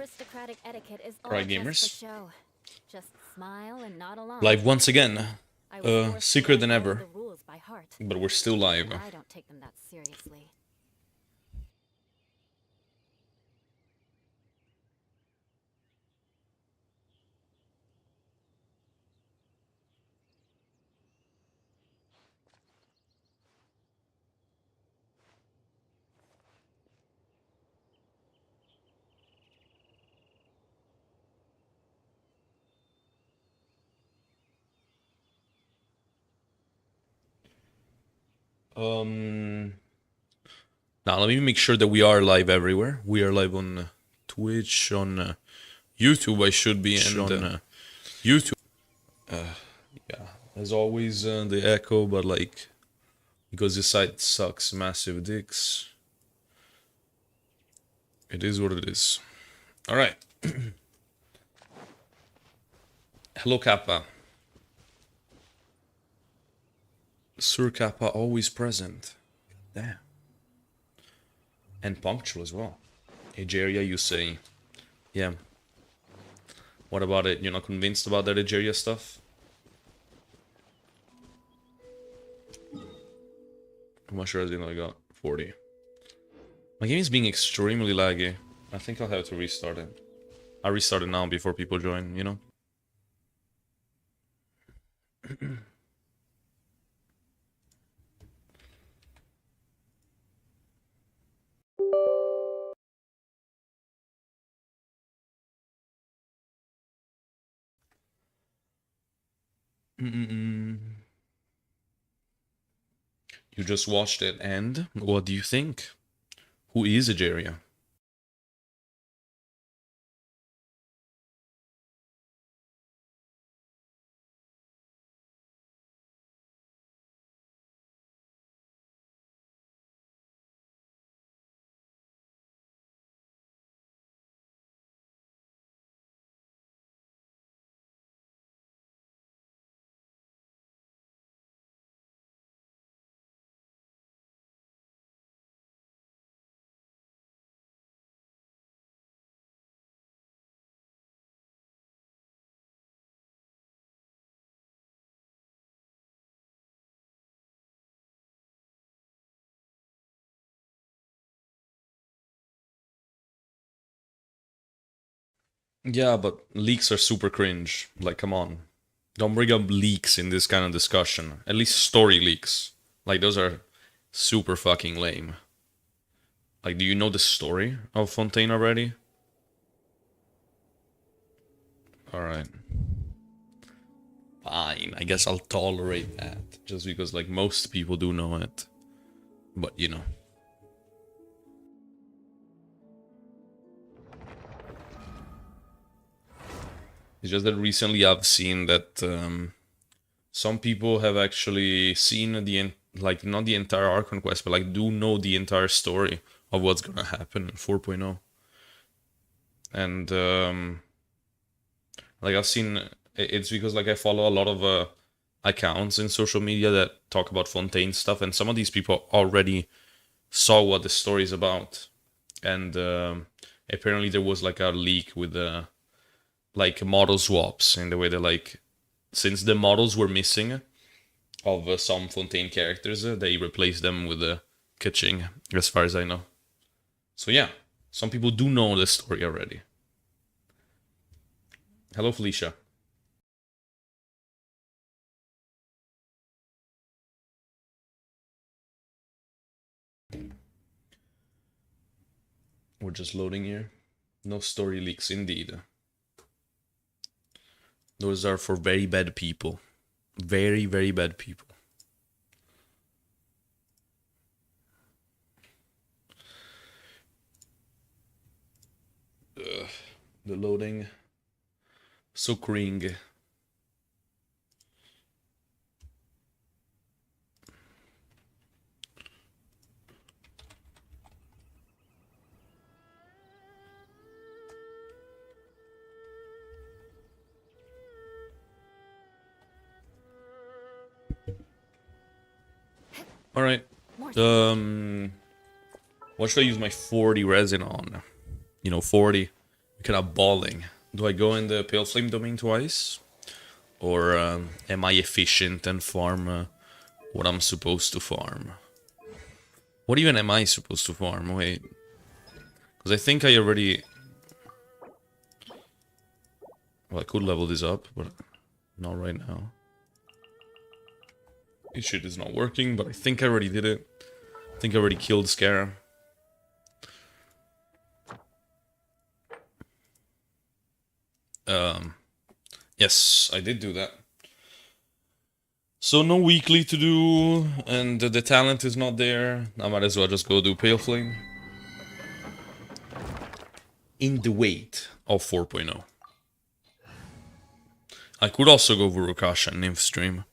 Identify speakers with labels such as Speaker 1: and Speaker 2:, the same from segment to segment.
Speaker 1: Aristocratic etiquette is all
Speaker 2: Alright,
Speaker 1: just
Speaker 2: gamers.
Speaker 1: for show. Just smile and nod along.
Speaker 2: Live once again.
Speaker 1: I was forced
Speaker 2: Secret
Speaker 1: to
Speaker 2: than
Speaker 1: learn all
Speaker 2: ever.
Speaker 1: the rules by heart.
Speaker 2: But we're still live.
Speaker 1: I don't take them that seriously.
Speaker 2: Now let me make sure that we are live everywhere. We are live on Twitch, on YouTube. I should be, and on YouTube. Yeah, as always, the echo, but like because the site sucks massive dicks. It is what it is. All right. Hello, Kappa. Sir Kappa, always present. Damn. And punctual as well. Egeria, you say. Yeah. What about it? You're not convinced about that Egeria stuff? How much resin I got? 40. My game is being extremely laggy. I think I'll have to restart it. I'll restart it now before people join, you know? You just watched it, and what do you think? Who is Egeria? Yeah, but leaks are super cringe. Like, come on. Don't bring up leaks in this kind of discussion. At least story leaks. Like, those are super fucking lame. Like, do you know the story of Fontaine already? Alright. Fine, I guess I'll tolerate that. Just because, like, most people do know it. But, you know. It's just that recently I've seen that some people have actually seen the, like, not the entire Archon quest, but, like, do know the entire story of what's gonna happen in 4.0. And, like, I've seen, it's because, like, I follow a lot of accounts in social media that talk about Fontaine stuff, and some of these people already saw what the story is about. And apparently there was, like, a leak with the like model swaps in the way that, like, since the models were missing of some Fontaine characters, they replaced them with the Keqing, as far as I know. So yeah, some people do know the story already. Hello, Felicia. We're just loading here. No story leaks, indeed. Those are for very bad people. Very, very bad people. Ugh, the loading. So cring. Alright. What should I use my 40 resin on? You know, 40. Kind of balling. Do I go in the Pale Flame domain twice? Or am I efficient and farm what I'm supposed to farm? What even am I supposed to farm? Wait. Because I think I already... Well, I could level this up, but not right now. This shit is not working, but I think I already did it. I think I already killed Scara. Yes, I did do that. So no weekly to do, and the talent is not there. I might as well just go do Pale Flame. In the weight of 4.0. I could also go Vurukasha and Nymph Stream.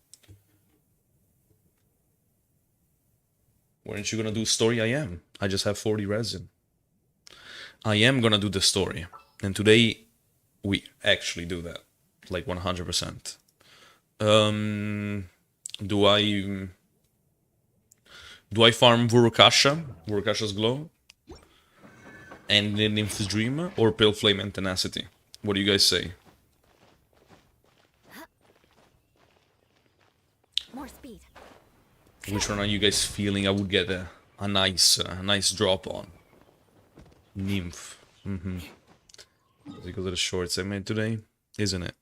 Speaker 2: Weren't you gonna do story? I am. I just have 40 resin. I am gonna do the story. And today, we actually do that. Like 100%. Do I farm Vurukasha? Vurukasha's Glow? And then Nymph's Dream? Or Pale Flame and Tenacity? What do you guys say?
Speaker 1: More speed.
Speaker 2: Which one are you guys feeling I would get a nice drop on? Nymph. Because of the shorts I made today, isn't it?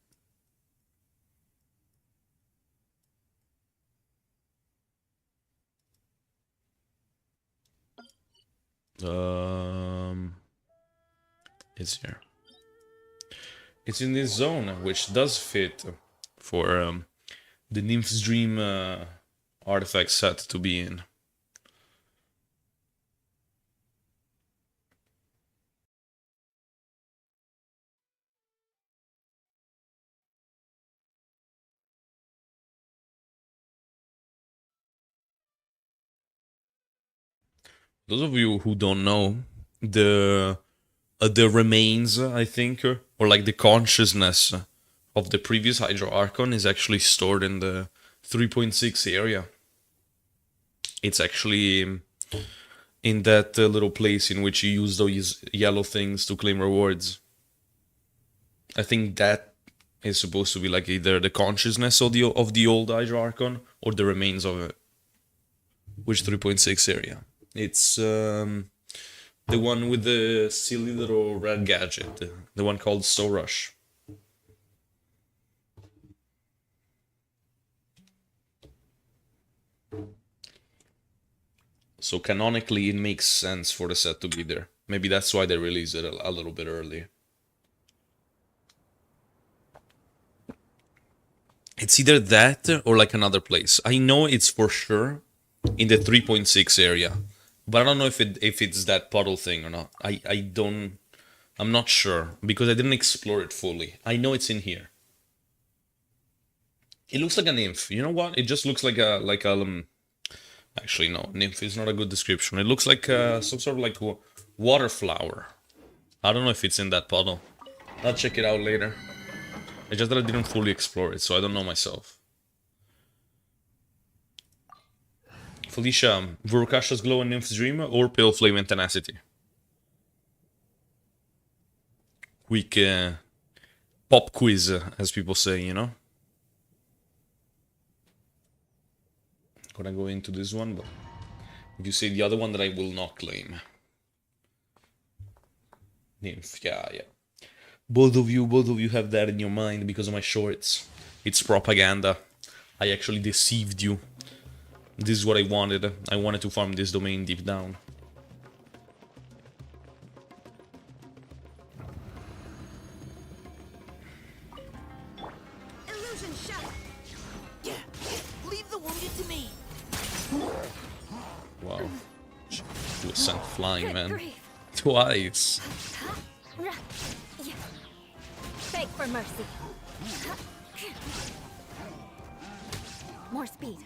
Speaker 2: It's here. It's in this zone, which does fit for the Nymph's Dream artifact set to be in. Those of you who don't know, the remains, I think, or like the consciousness of the previous Hydro Archon is actually stored in the 3.6 area. It's actually in that little place in which you use those yellow things to claim rewards. I think that is supposed to be like either the consciousness of the old Hydro Archon or the remains of it. Which 3.6 area? It's the one with the silly little red gadget, the one called Soul Rush. So canonically, it makes sense for the set to be there. Maybe that's why they released it a little bit early. It's either that or like another place. I know it's for sure in the 3.6 area. But I don't know if it's that puddle thing or not. I'm not sure because I didn't explore it fully. I know it's in here. It looks like a nymph. You know what? It just looks like a actually no, nymph is not a good description. It looks like some sort of like water flower. I don't know if it's in that puddle. I'll check it out later. It's just that I didn't fully explore it, so I don't know myself. Felicia, Vurukasha's Glow and Nymph's Dream or Pale Flame and Tenacity? Quick pop quiz, as people say, you know? Gonna go into this one, but if you say the other one that I will not claim. Nymph, yeah. Both of you have that in your mind because of my shorts. It's propaganda. I actually deceived you. This is what I wanted. I wanted to farm this domain deep down.
Speaker 3: Illusion shot. Yeah, leave the wounded to me.
Speaker 2: Wow. She was sent flying,
Speaker 1: Good
Speaker 2: man.
Speaker 1: grief.
Speaker 2: Twice.
Speaker 1: Beg for mercy. More speed.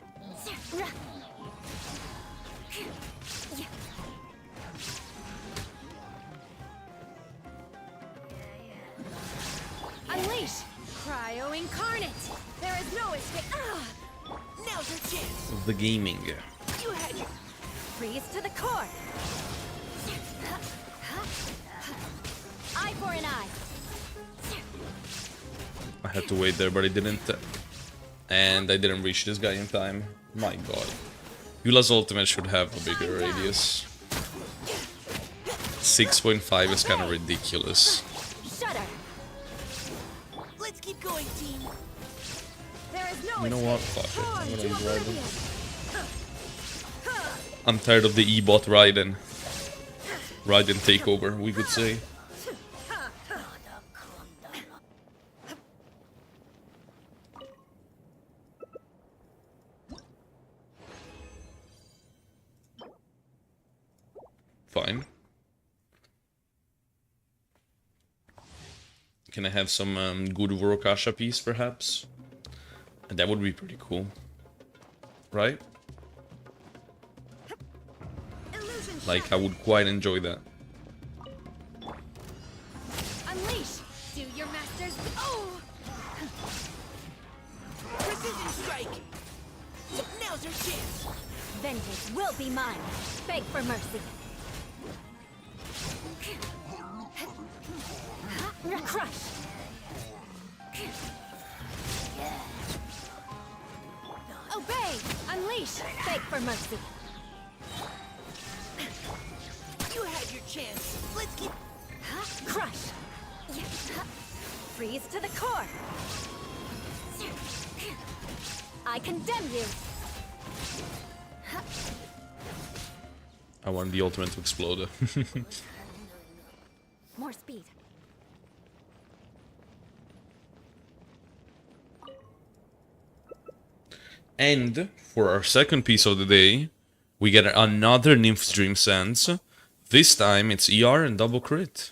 Speaker 1: Unleash! Cryo incarnate! There is no escape.
Speaker 3: Now's your chance.
Speaker 2: The gaming.
Speaker 3: You had your
Speaker 1: Freeze to the core. Eye for an eye.
Speaker 2: I had to wait there, but I didn't. And I didn't reach this guy in time. My god. Eula's ultimate should have a bigger radius. 6.5 is kind of ridiculous.
Speaker 1: Shudder.
Speaker 3: Let's keep going, team.
Speaker 1: There is no
Speaker 2: You know what?
Speaker 1: escape.
Speaker 2: Fuck it.
Speaker 1: Torn
Speaker 2: I'm
Speaker 1: to
Speaker 2: gonna use Raiden.
Speaker 1: oblivion.
Speaker 2: I'm tired of the E-bot Raiden. Raiden takeover, we could say. Fine. Can I have some good Vorokasha piece, perhaps? And that would be pretty cool. Right?
Speaker 1: Illusion
Speaker 2: Like, I
Speaker 1: shattered.
Speaker 2: would quite enjoy that.
Speaker 1: Unleash. Do your master's. Oh!
Speaker 3: Precision strike. Now's our chance.
Speaker 1: Vengeance will be mine. Beg for mercy. Crush. Obey. Unleash. Beg for mercy.
Speaker 3: You had your chance. Let's keep.
Speaker 1: Crush. Freeze to the core. I condemn you.
Speaker 2: I want the ultimate to explode.
Speaker 1: More speed.
Speaker 2: And for our second piece of the day, we get another Nymph's Dream Sense. This time it's ER and double crit.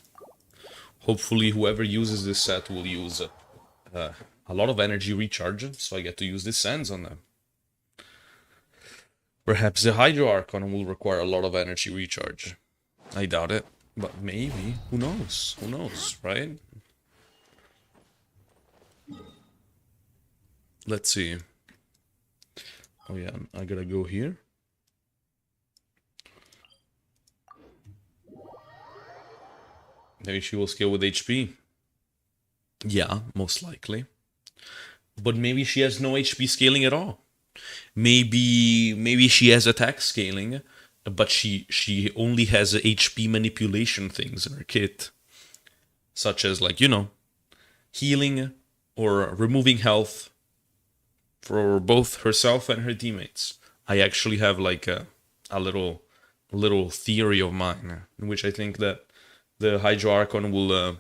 Speaker 2: Hopefully whoever uses this set will use a lot of energy recharge, so I get to use this sense on them. Perhaps the Hydro Archon will require a lot of energy recharge. I doubt it, but maybe. Who knows? Who knows, right? Let's see. Oh yeah, I gotta go here. Maybe she will scale with HP. Yeah, most likely. But maybe she has no HP scaling at all. Maybe she has attack scaling, but she only has HP manipulation things in her kit. Such as, like, you know, healing or removing health for both herself and her teammates. I actually have like a little theory of mine in which I think that the Hydro Archon will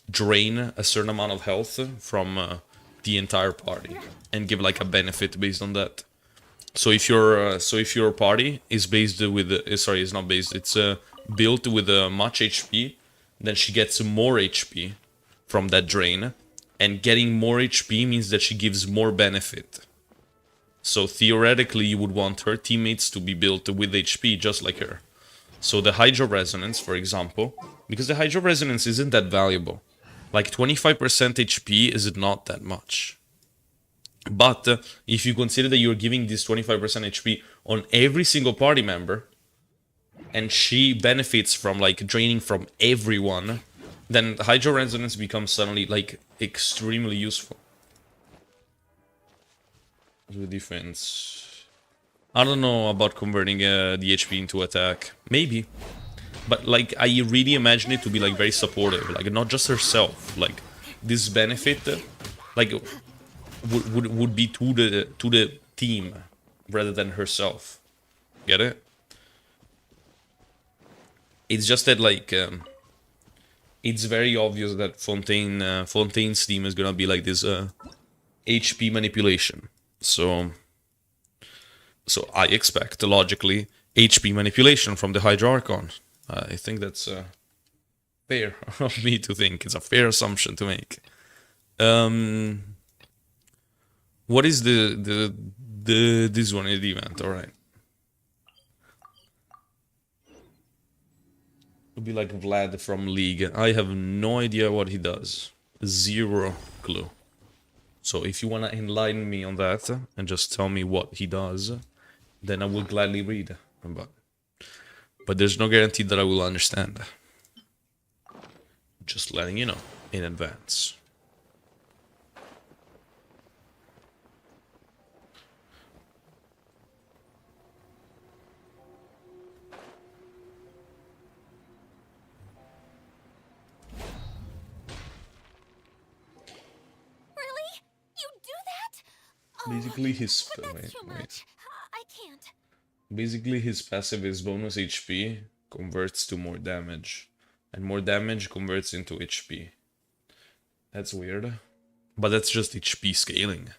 Speaker 2: drain a certain amount of health from the entire party and give like a benefit based on that. So if your party is based with is not based, it's built with much HP, then she gets more HP from that drain, and getting more HP means that she gives more benefit. So theoretically you would want her teammates to be built with HP just like her. So the Hydro Resonance, for example, because the Hydro Resonance isn't that valuable. Like 25% HP is not that much. But if you consider that you're giving this 25% HP on every single party member, and she benefits from like draining from everyone, then Hydro Resonance becomes suddenly like extremely useful. The defense. I don't know about converting the HP into attack. Maybe. But like I really imagine it to be like very supportive, like not just herself. Like this benefit like would be to the team rather than herself. Get it? It's just that like it's very obvious that Fontaine's team is gonna be like this HP manipulation. So I expect logically HP manipulation from the Hydro Archon. I think that's fair of me to think. It's a fair assumption to make. What is this one in the event? All right. It'll be like Vlad from League. I have no idea what he does. Zero clue. So if you want to enlighten me on that and just tell me what he does, then I will gladly read. But there's no guarantee that I will understand. Just letting you know in advance.
Speaker 1: Really? You do that? Oh,
Speaker 2: Basically his
Speaker 1: but that's
Speaker 2: wait,
Speaker 1: too
Speaker 2: wait.
Speaker 1: much. I can't.
Speaker 2: Basically his passive is bonus HP converts to more damage. And more damage converts into HP. That's weird. But that's just HP scaling.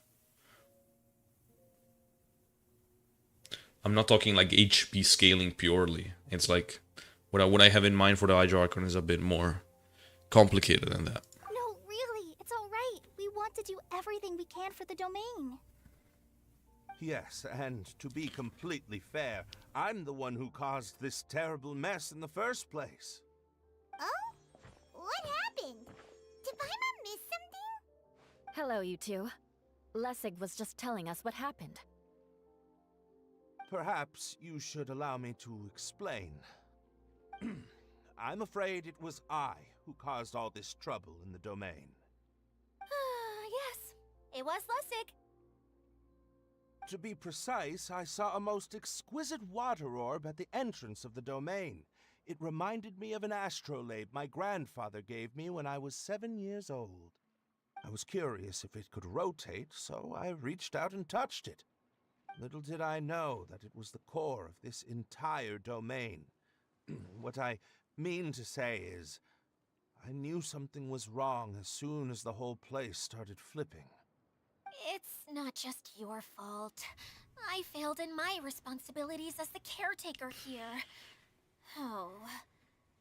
Speaker 2: I'm not talking like HP scaling purely. It's like what I have in mind for the Hydra Archon is a bit more complicated than that.
Speaker 4: No, really, it's all right. We want to do everything we can for the domain.
Speaker 5: Yes, and to be completely fair, I'm the one who caused this terrible mess in the first place.
Speaker 4: Oh? What happened? Did Paimon miss something?
Speaker 6: Hello, you two. Lessig was just telling us what happened.
Speaker 5: Perhaps you should allow me to explain. I'm afraid it was I who caused all this trouble in the domain.
Speaker 4: Yes, it was Lessig.
Speaker 5: To be precise, I saw a most exquisite water orb at the entrance of the domain. It reminded me of an astrolabe my grandfather gave me when I was 7 years old. I was curious if it could rotate, so I reached out and touched it. Little did I know that it was the core of this entire domain. What I mean to say is, I knew something was wrong as soon as the whole place started flipping.
Speaker 4: It's not just your fault. I failed in my responsibilities as the caretaker here. Oh,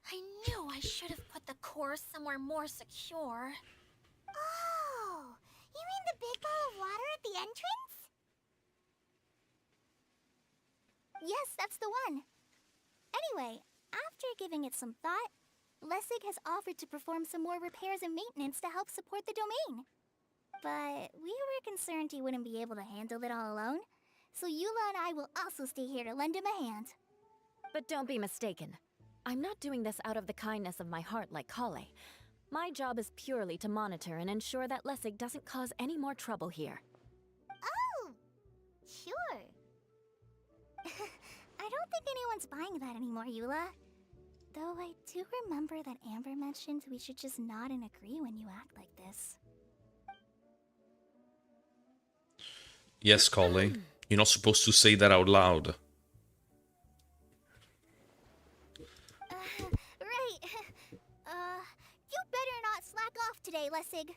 Speaker 4: I knew I should have put the core somewhere more secure. Oh, you mean the big ball of water at the entrance? Yes, that's the one. Anyway, after giving it some thought, Lessig has offered to perform some more repairs and maintenance to help support the domain. But we were concerned he wouldn't be able to handle it all alone, so Eula and I will also stay here to lend him a hand.
Speaker 6: But don't be mistaken. I'm not doing this out of the kindness of my heart like Kale. My job is purely to monitor and ensure that Lessig doesn't cause any more trouble here.
Speaker 4: Oh, sure. I don't think anyone's buying that anymore, Eula. Though I do remember that Amber mentioned we should just nod and agree when you act like this.
Speaker 2: Yes, Colleen. You're not supposed to say that out loud.
Speaker 4: Right. You better not slack off today, Lessig.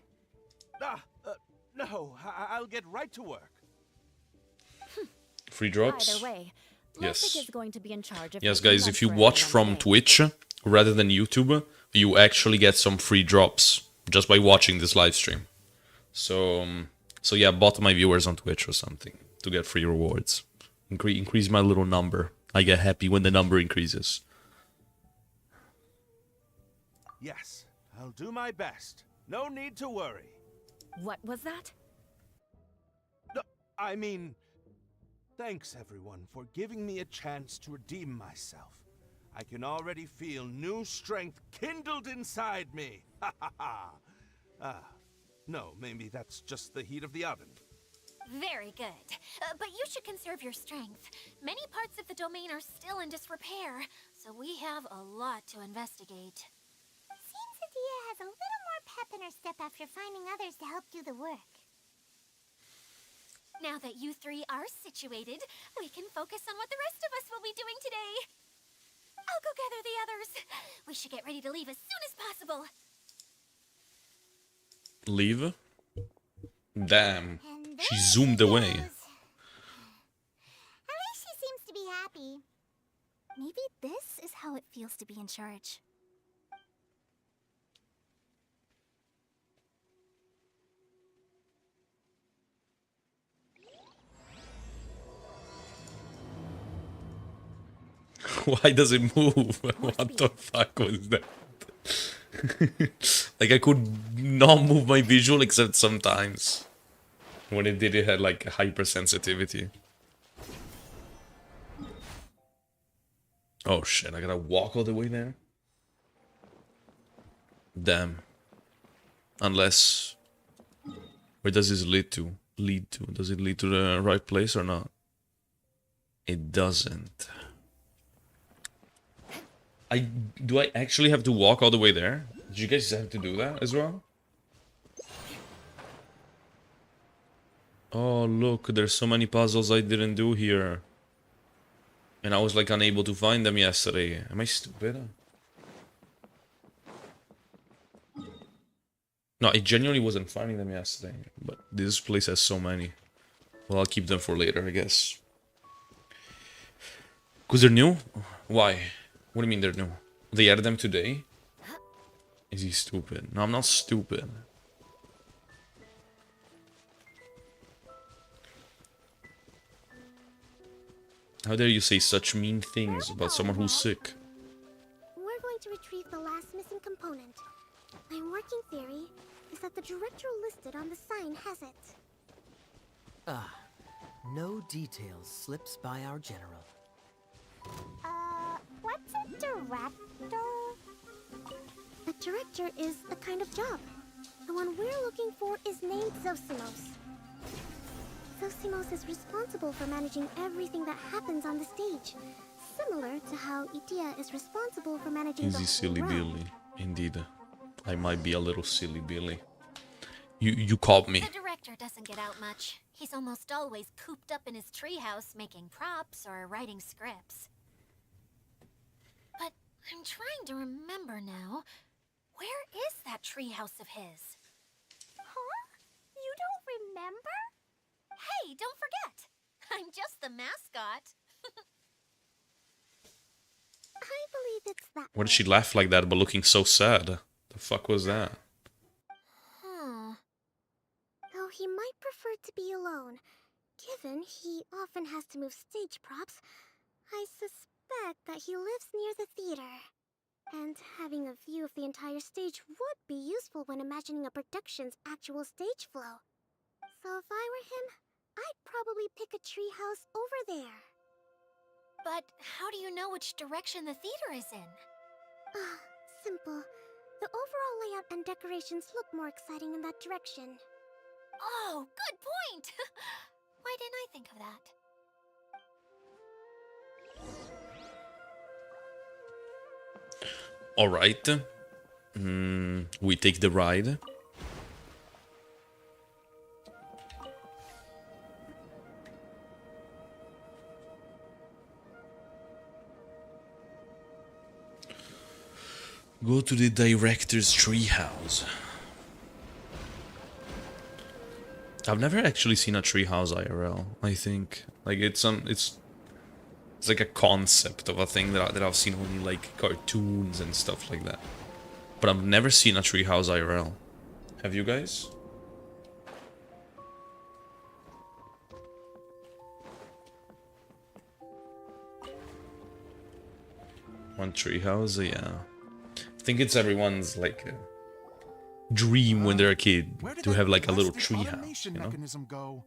Speaker 5: No, I'll get right to work.
Speaker 2: Free drops?
Speaker 6: Either way,
Speaker 2: Yes.
Speaker 6: Lessig is going to be in charge of
Speaker 2: Yes,
Speaker 6: making
Speaker 2: guys,
Speaker 6: lunch
Speaker 2: if you
Speaker 6: for
Speaker 2: watch
Speaker 6: everyone
Speaker 2: from
Speaker 6: today.
Speaker 2: Twitch rather than YouTube, you actually get some free drops just by watching this live stream. So yeah, bot my viewers on Twitch or something to get free rewards. Increase my little number. I get happy when the number increases.
Speaker 5: Yes, I'll do my best. No need to worry.
Speaker 6: What was that?
Speaker 5: No, I mean, thanks everyone for giving me a chance to redeem myself. I can already feel new strength kindled inside me. Ha ha ha. No, maybe that's just the heat of the oven.
Speaker 4: Very good. But you should conserve your strength. Many parts of the domain are still in disrepair, so we have a lot to investigate. Seems Adia has a little more pep in her step after finding others to help do the work. Now that you three are situated, we can focus on what the rest of us will be doing today. I'll go gather the others. We should get ready to leave as soon as possible.
Speaker 2: Leave? Damn.
Speaker 4: And
Speaker 2: She
Speaker 4: there
Speaker 2: zoomed
Speaker 4: she
Speaker 2: away.
Speaker 4: goes. At least she seems to be happy. Maybe this is how it feels to be in charge.
Speaker 2: Why does it move? What the fuck was that? Like I could not move my visual except sometimes. When it did, it had like hypersensitivity. Oh shit, I gotta walk all the way there? Damn. Unless... Where does this lead to? Does it lead to the right place or not? It doesn't. Do I actually have to walk all the way there? Did you guys have to do that as well? Oh, look, there's so many puzzles I didn't do here. And I was like unable to find them yesterday. Am I stupid? No, I genuinely wasn't finding them yesterday. But this place has so many. Well, I'll keep them for later, I guess. Because they're new? Why? What do you mean they're new? They added them today? Is he stupid? No, I'm not stupid. How dare you say such mean things about someone who's sick?
Speaker 7: We're going to retrieve the last missing component. My working theory is that the director listed on the sign has it.
Speaker 3: Ah, no details slips by our general.
Speaker 7: What's a director? A director is a kind of job. The one we're looking for is named Zosimos. Zosimos is responsible for managing everything that happens on the stage. Similar to how Itea is responsible for managing the
Speaker 2: Easy,
Speaker 7: whole
Speaker 2: silly
Speaker 7: ride.
Speaker 2: Billy. Indeed. I might be a little silly Billy. You caught me.
Speaker 4: The director doesn't get out much. He's almost always cooped up in his treehouse making props or writing scripts. But I'm trying to remember now. Where is that treehouse of his?
Speaker 7: Huh? You don't remember?
Speaker 4: Hey, don't forget! I'm just the mascot.
Speaker 7: I believe it's that
Speaker 2: Why did
Speaker 7: way.
Speaker 2: she laugh like that but looking so sad? The fuck was that?
Speaker 4: Huh.
Speaker 7: Though he might prefer to be alone, given he often has to move stage props, I suspect that he lives near the theater. And having a view of the entire stage would be useful when imagining a production's actual stage flow. So if I were him, I'd probably pick a treehouse over there.
Speaker 4: But how do you know which direction the theater is in?
Speaker 7: Simple. The overall layout and decorations look more exciting in that direction.
Speaker 4: Oh, good point! Why didn't I think of that?
Speaker 2: Alright. We take the ride. Go to the director's treehouse. I've never actually seen a treehouse IRL. I think like it's like a concept of a thing that I've seen only like cartoons and stuff like that. But I've never seen a treehouse IRL. Have you guys? One treehouse, yeah. I think it's everyone's like dream when they're a kid
Speaker 8: Where did
Speaker 2: to
Speaker 8: that
Speaker 2: have like a little
Speaker 8: blasted
Speaker 2: treehouse,
Speaker 8: automation
Speaker 2: you know?
Speaker 8: mechanism go?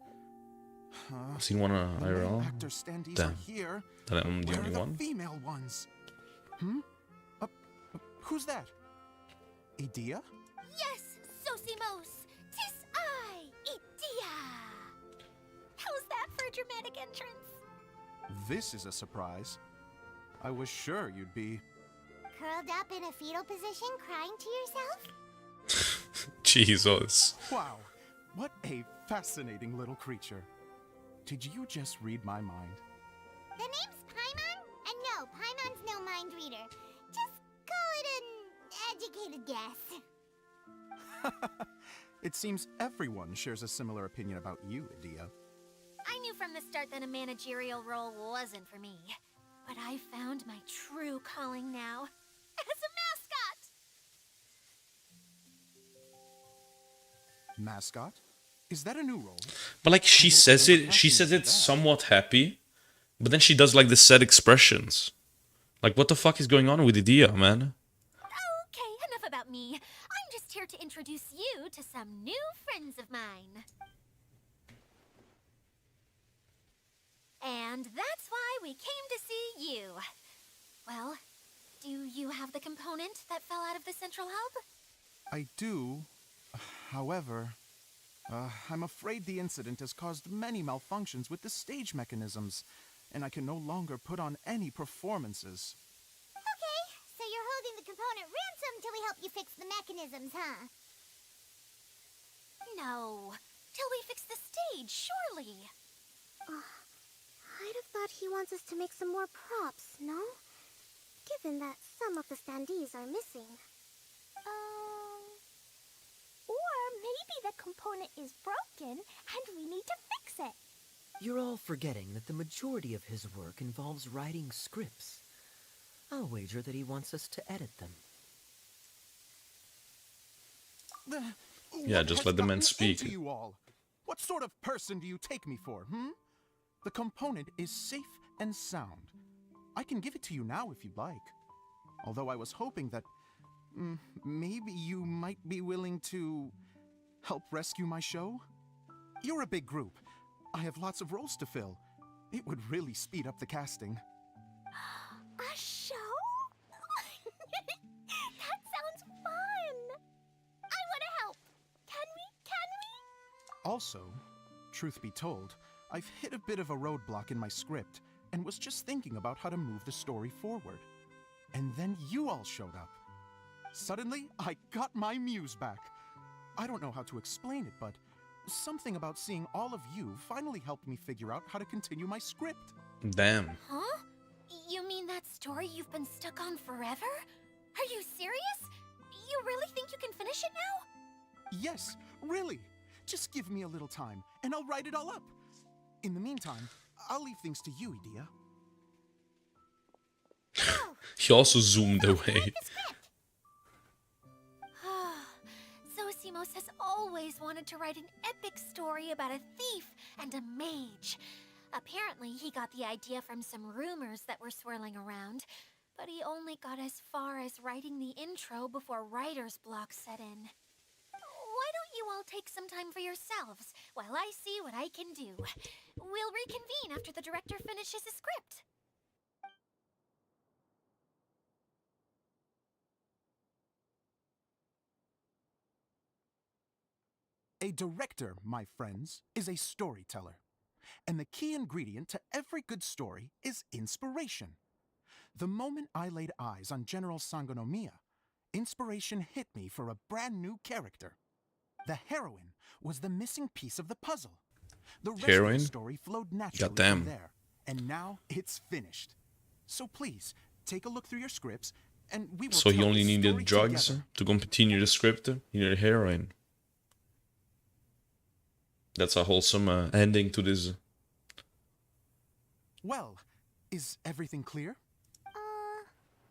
Speaker 2: I've seen one on
Speaker 8: The male
Speaker 2: IRL.
Speaker 8: actor standees
Speaker 2: Damn.
Speaker 8: are here.
Speaker 2: That I'm the
Speaker 8: Where
Speaker 2: only
Speaker 8: are the
Speaker 2: one.
Speaker 8: female ones? Who's that? Idea?
Speaker 4: Yes, Sosimos! 'Tis I, Itea! How's that for a dramatic entrance?
Speaker 8: This is a surprise. I was sure you'd be.
Speaker 7: Curled up in a fetal position, crying to yourself?
Speaker 2: Jesus.
Speaker 8: Wow, what a fascinating little creature. Did you just read my mind?
Speaker 7: The name's Paimon? And no, Paimon's no mind reader. Just call it an educated guess.
Speaker 8: It seems everyone shares a similar opinion about you, Idea.
Speaker 4: I knew from the start that a managerial role wasn't for me. But I found my true calling now. As a mascot!
Speaker 8: Mascot? Is that a new role?
Speaker 2: But like she says it somewhat happy, but then she does like the sad expressions. Like what the fuck is going on with Idea, man?
Speaker 4: Okay, enough about me. I'm just here to introduce you to some new friends of mine. And that's why we came to see you. Well, do you have the component that fell out of the central hub?
Speaker 8: I do. However, I'm afraid the incident has caused many malfunctions with the stage mechanisms, and I can no longer put on any performances.
Speaker 7: Okay, so you're holding the component ransom till we help you fix the mechanisms, huh?
Speaker 4: No. Till we fix the stage, surely.
Speaker 7: I'd have thought he wants us to make some more props, no? Given that some of the standees are missing.
Speaker 9: Or maybe the component is broken and we need to fix it.
Speaker 3: You're all forgetting that the majority of his work involves writing scripts. I'll wager that he wants us to edit them.
Speaker 2: Yeah,
Speaker 8: What
Speaker 2: just
Speaker 8: has
Speaker 2: let the man
Speaker 8: gotten
Speaker 2: speak.
Speaker 8: into you all? What sort of person do you take me for, hmm? The component is safe and sound. I can give it to you now if you'd like. Although I was hoping that maybe you might be willing to help rescue my show? You're a big group. I have lots of roles to fill. It would really speed up the casting.
Speaker 9: A show? That sounds fun. I want to help. Can we?
Speaker 8: Also, truth be told, I've hit a bit of a roadblock in my script and was just thinking about how to move the story forward. And then you all showed up. Suddenly, I got my muse back. I don't know how to explain it, but something about seeing all of you finally helped me figure out how to continue my script.
Speaker 2: Damn.
Speaker 4: Huh? You mean that story you've been stuck on forever? Are you serious? You really think you can finish it now?
Speaker 8: Yes, really. Just give me a little time, and I'll write it all up. In the meantime, I'll leave things to you, Edea.
Speaker 2: He also zoomed away.
Speaker 4: Zosimos has always wanted to write an epic story about a thief and a mage. Apparently, he got the idea from some rumors that were swirling around, but he only got as far as writing the intro before writer's block set in. Why don't you all take some time for yourselves while I see what I can do? We'll reconvene after the director finishes his script.
Speaker 8: A director, my friends, is a storyteller. And the key ingredient to every good story is inspiration. The moment I laid eyes on General Sangonomiya, inspiration hit me for a brand new character. The heroine was the missing piece of the puzzle. The rest of
Speaker 2: Heroine?
Speaker 8: the story flowed naturally
Speaker 2: Goddamn.
Speaker 8: from there. And now it's finished. So please, take a look through your scripts, and we will
Speaker 2: So he
Speaker 8: tell
Speaker 2: only
Speaker 8: this
Speaker 2: needed
Speaker 8: story
Speaker 2: drugs
Speaker 8: together.
Speaker 2: to continue the script. He needed heroin. That's a wholesome ending to this.
Speaker 8: Well, is everything clear?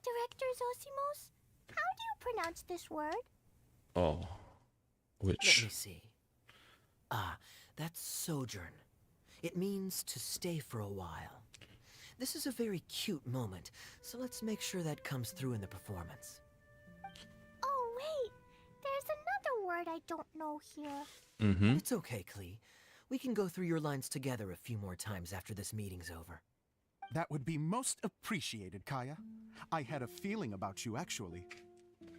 Speaker 9: Director Zosimos, how do you pronounce this word?
Speaker 2: Oh.
Speaker 3: Let
Speaker 2: Which?
Speaker 3: me see. Ah, that's sojourn. It means to stay for a while. This is a very cute moment, so let's make sure that comes through in the performance.
Speaker 9: Oh, wait. There's another word I don't know here.
Speaker 2: Mm-hmm.
Speaker 3: It's okay, Klee. We can go through your lines together a few more times after this meeting's over.
Speaker 8: That would be most appreciated, Kaya. I had a feeling about you, actually.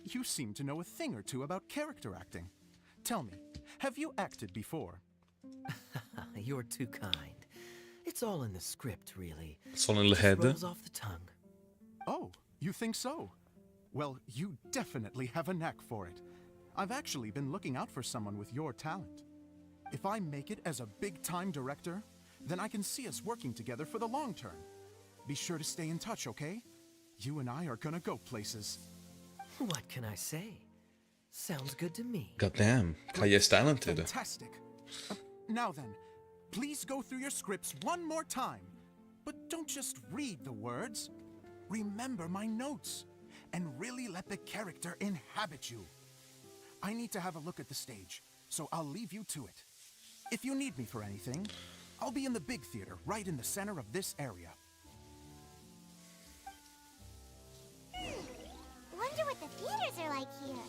Speaker 8: You seem to know a thing or two about character acting. Tell me, have you acted before?
Speaker 3: You're too kind. It's all in the script, really.
Speaker 2: It's all in the
Speaker 3: Just
Speaker 2: head.
Speaker 3: rolls off the tongue.
Speaker 8: Oh, you think so? Well, you definitely have a knack for it. I've actually been looking out for someone with your talent. If I make it as a big-time director, then I can see us working together for the long term. Be sure to stay in touch, okay? You and I are gonna go places.
Speaker 3: What can I say? Sounds good to me.
Speaker 2: Goddamn. Kaya's talented.
Speaker 8: Fantastic. Now then, please go through your scripts one more time. But don't just read the words. Remember my notes. And really let the character inhabit you. I need to have a look at the stage, so I'll leave you to it. If you need me for anything, I'll be in the big theater right in the center of this area.
Speaker 7: Wonder what the theaters are like here.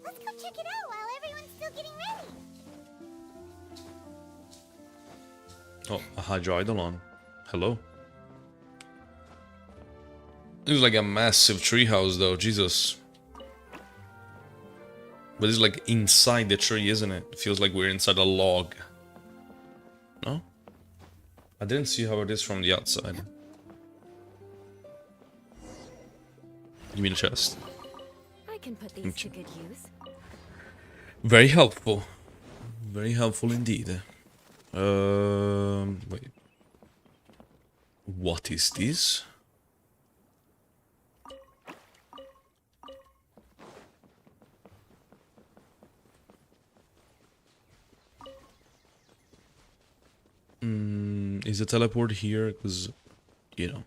Speaker 7: Let's go check it out while everyone's still getting ready.
Speaker 2: Oh, a Hydroidolon. Hello. This is like a massive treehouse, though. Jesus. But it's like inside the tree, isn't it? It feels like we're inside a log. No? I didn't see how it is from the outside. Give me the chest.
Speaker 6: I can put these to good use.
Speaker 2: Very helpful. Very helpful indeed. Wait. What is this? Is the teleport here? Because, you know,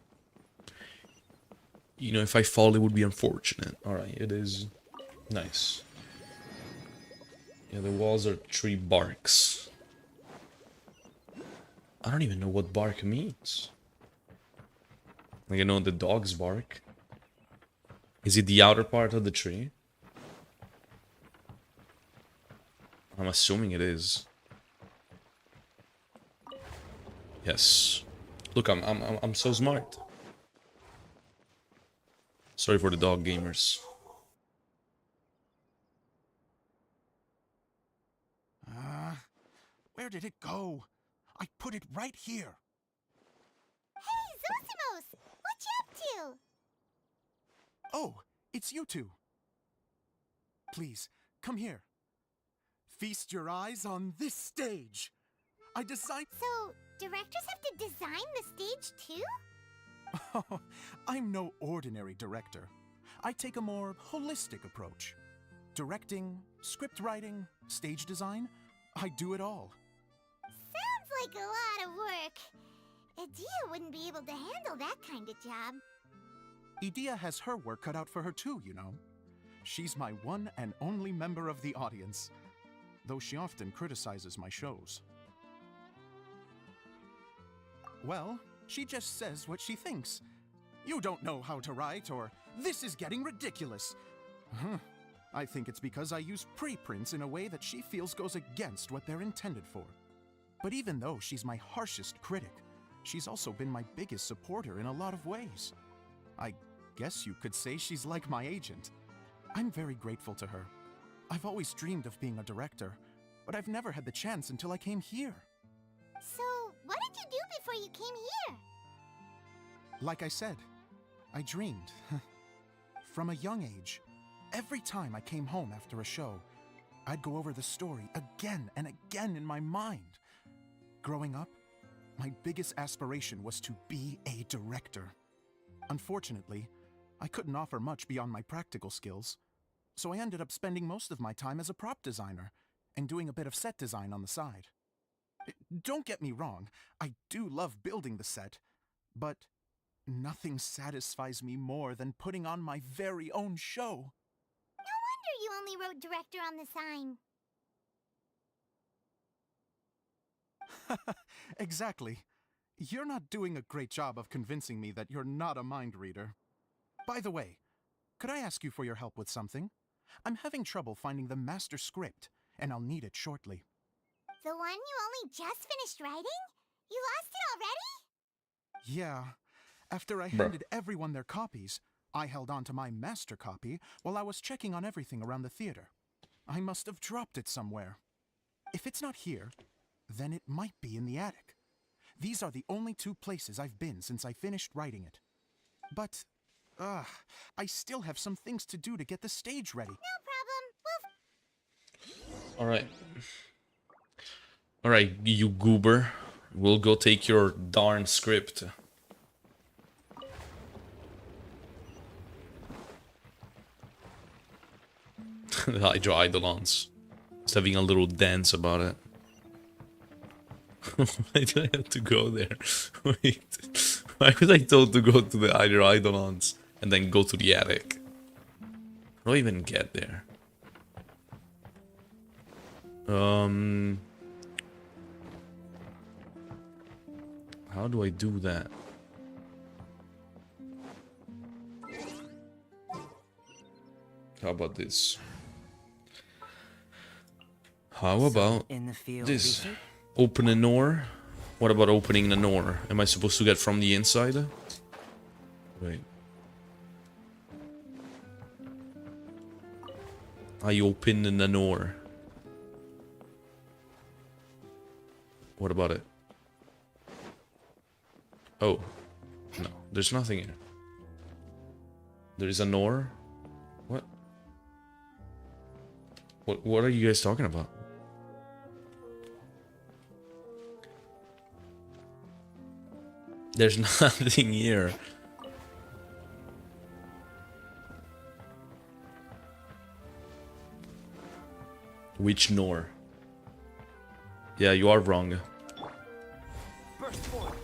Speaker 2: if I fall, it would be unfortunate. All right, it is nice. Yeah, the walls are 3 barks. I don't even know what bark means. Like, I know the dogs bark. Is it the outer part of the tree? I'm assuming it is. Yes. Look, I'm so smart. Sorry for the dog gamers.
Speaker 8: Where did it go? I put it right here.
Speaker 9: Hey, Zosimos! What you up to?
Speaker 8: Oh, it's you two. Please, come here. Feast your eyes on this stage. I designed...
Speaker 9: So, directors have to design the stage too?
Speaker 8: Oh, I'm no ordinary director. I take a more holistic approach. Directing, script writing, stage design, I do it all.
Speaker 9: Sounds like a lot of work. Adia wouldn't be able to handle that kind of job.
Speaker 8: Edea has her work cut out for her too, you know. She's my one and only member of the audience, though she often criticizes my shows. Well, she just says what she thinks. You don't know how to write, or this is getting ridiculous. I think it's because I use preprints in a way that she feels goes against what they're intended for. But even though she's my harshest critic, she's also been my biggest supporter in a lot of ways. I guess you could say she's like my agent. I'm very grateful to her. I've always dreamed of being a director, but I've never had the chance until I came here.
Speaker 9: So, what did you do before you came here?
Speaker 8: Like I said, I dreamed. From a young age, every time I came home after a show, I'd go over the story again and again in my mind. Growing up, my biggest aspiration was to be a director. Unfortunately, I couldn't offer much beyond my practical skills, so I ended up spending most of my time as a prop designer and doing a bit of set design on the side. Don't get me wrong, I do love building the set, but nothing satisfies me more than putting on my very own show.
Speaker 9: No wonder you only wrote director on the sign.
Speaker 8: Exactly. You're not doing a great job of convincing me that you're not a mind reader. By the way, could I ask you for your help with something? I'm having trouble finding the master script, and I'll need it shortly.
Speaker 9: The one you only just finished writing? You lost it already?
Speaker 8: Yeah. After I handed everyone their copies, I held on to my master copy while I was checking on everything around the theater. I must have dropped it somewhere. If it's not here, then it might be in the attic. These are the only 2 places I've been since I finished writing it. But, I still have some things to do to get the stage ready.
Speaker 9: No problem.
Speaker 2: Alright. Alright, you goober. We'll go take your darn script. The Hydro Eidolons. Just having a little dance about it. Why did I have to go there? Wait. Why was I told to go to the Hydro Eidolons and then go to the attic? How do I even get there? How do I do that? How about this? How about
Speaker 3: In the field
Speaker 2: this?
Speaker 3: research?
Speaker 2: Open a door. What about opening the door? Am I supposed to get from the inside? Wait. I open the door. What about it? Oh. No, there's nothing here. There is a door? What? What are you guys talking about? There's nothing here. Which Nor? Yeah, you are wrong.
Speaker 3: Burst forth.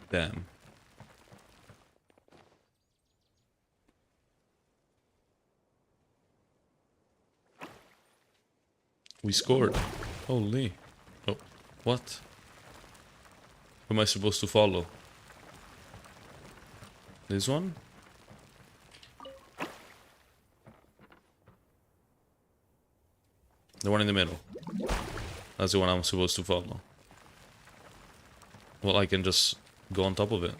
Speaker 2: Damn. We scored. Holy. Oh, what? Who am I supposed to follow? This one? The one in the middle. That's the one I'm supposed to follow. Well, I can just go on top of it.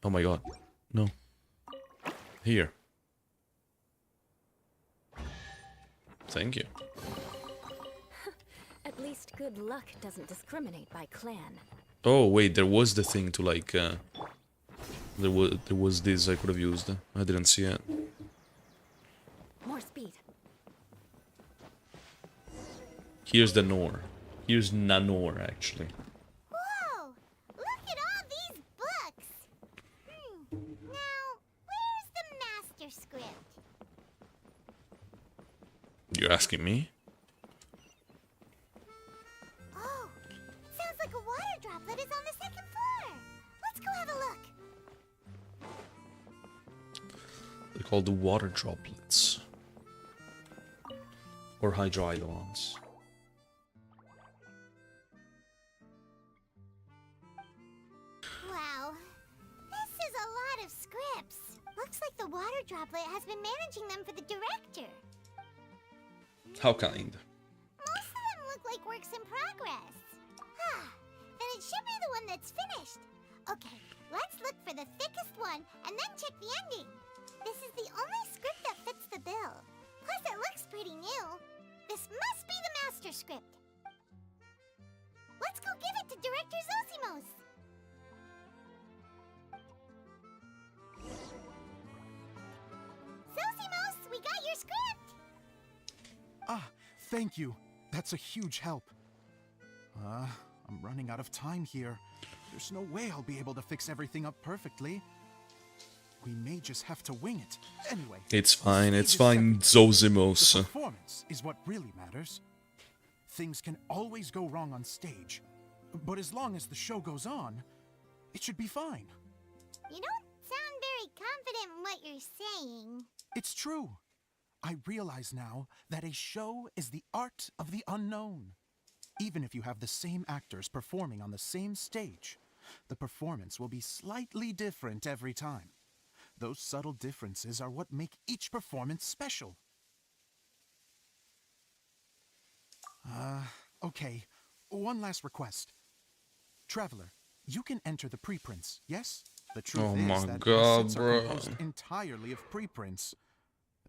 Speaker 2: Oh my god. No. Here. Thank you.
Speaker 6: At least good luck doesn't discriminate by clan.
Speaker 2: Oh wait, there was the thing to like there was this I could have used. I didn't see it.
Speaker 6: More speed.
Speaker 2: Here's the Nor. Here's Nanor actually.
Speaker 9: Whoa! Look at all these books! Now, where's the master script?
Speaker 2: You're asking me?
Speaker 9: Oh, it sounds like a water droplet is on the second floor. Let's go have a look.
Speaker 2: They're called the water droplets. Or hydroidons.
Speaker 9: Wow, this is a lot of scripts. Looks like the water droplet has been managing them for the director.
Speaker 2: How kind.
Speaker 9: Most of them look like works in progress. Then it should be the one that's finished. Okay, let's look for the thickest one and then check the ending. This is the only script that fits the bill. Plus it looks pretty new. This must be the master script. Let's go give it to Director Zosimos. Zosimos, we got your script!
Speaker 8: Ah, thank you. That's a huge help. I'm running out of time here. There's no way I'll be able to fix everything up perfectly. We may just have to wing it. Anyway,
Speaker 2: It's fine,
Speaker 8: the
Speaker 2: it's
Speaker 8: stage is
Speaker 2: fine,
Speaker 8: set. The
Speaker 2: Zosimos.
Speaker 8: performance is what really matters. Things can always go wrong on stage, but as long as the show goes on, it should be fine.
Speaker 9: You don't sound very confident in what you're saying.
Speaker 8: It's true. I realize now that a show is the art of the unknown. Even if you have the same actors performing on the same stage, the performance will be slightly different every time. Those subtle differences are what make each performance special. Okay. One last request. Traveler, you can enter the preprints, yes? The truth
Speaker 2: Oh
Speaker 8: is
Speaker 2: my
Speaker 8: that
Speaker 2: God,
Speaker 8: the sets are
Speaker 2: bro.
Speaker 8: composed entirely of preprints.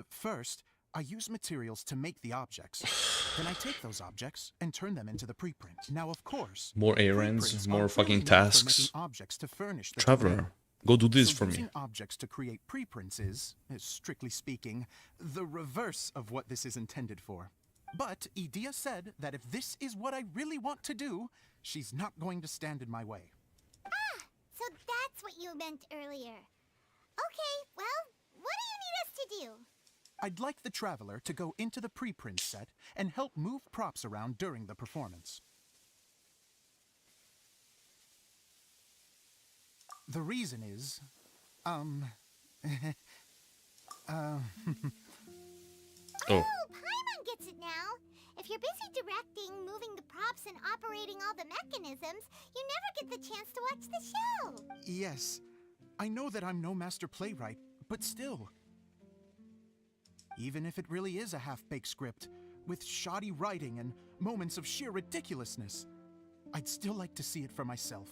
Speaker 8: First, I use materials to make the objects. Then I take those objects and turn them into the preprint. Now, of course,
Speaker 2: More errands,
Speaker 8: preprints
Speaker 2: more
Speaker 8: are
Speaker 2: fucking
Speaker 8: really meant for
Speaker 2: tasks.
Speaker 8: making objects to furnish the
Speaker 2: Traveler,
Speaker 8: domain.
Speaker 2: go do this
Speaker 8: So
Speaker 2: for me.
Speaker 8: using objects to create preprints is, strictly speaking, the reverse of what this is intended for. But Edea said that if this is what I really want to do, she's not going to stand in my way.
Speaker 9: So that's what you meant earlier. Okay, well, what do you need us to do?
Speaker 8: I'd like the Traveler to go into the preprint set and help move props around during the performance. The reason is,
Speaker 2: Oh,
Speaker 9: Paimon gets it now. If you're busy directing, moving the props, and operating all the mechanisms, you never get the chance to watch the show.
Speaker 8: yes, I know that I'm no master playwright, but still. Even if it really is a half-baked script, with shoddy writing and moments of sheer ridiculousness, I'd still like to see it for myself.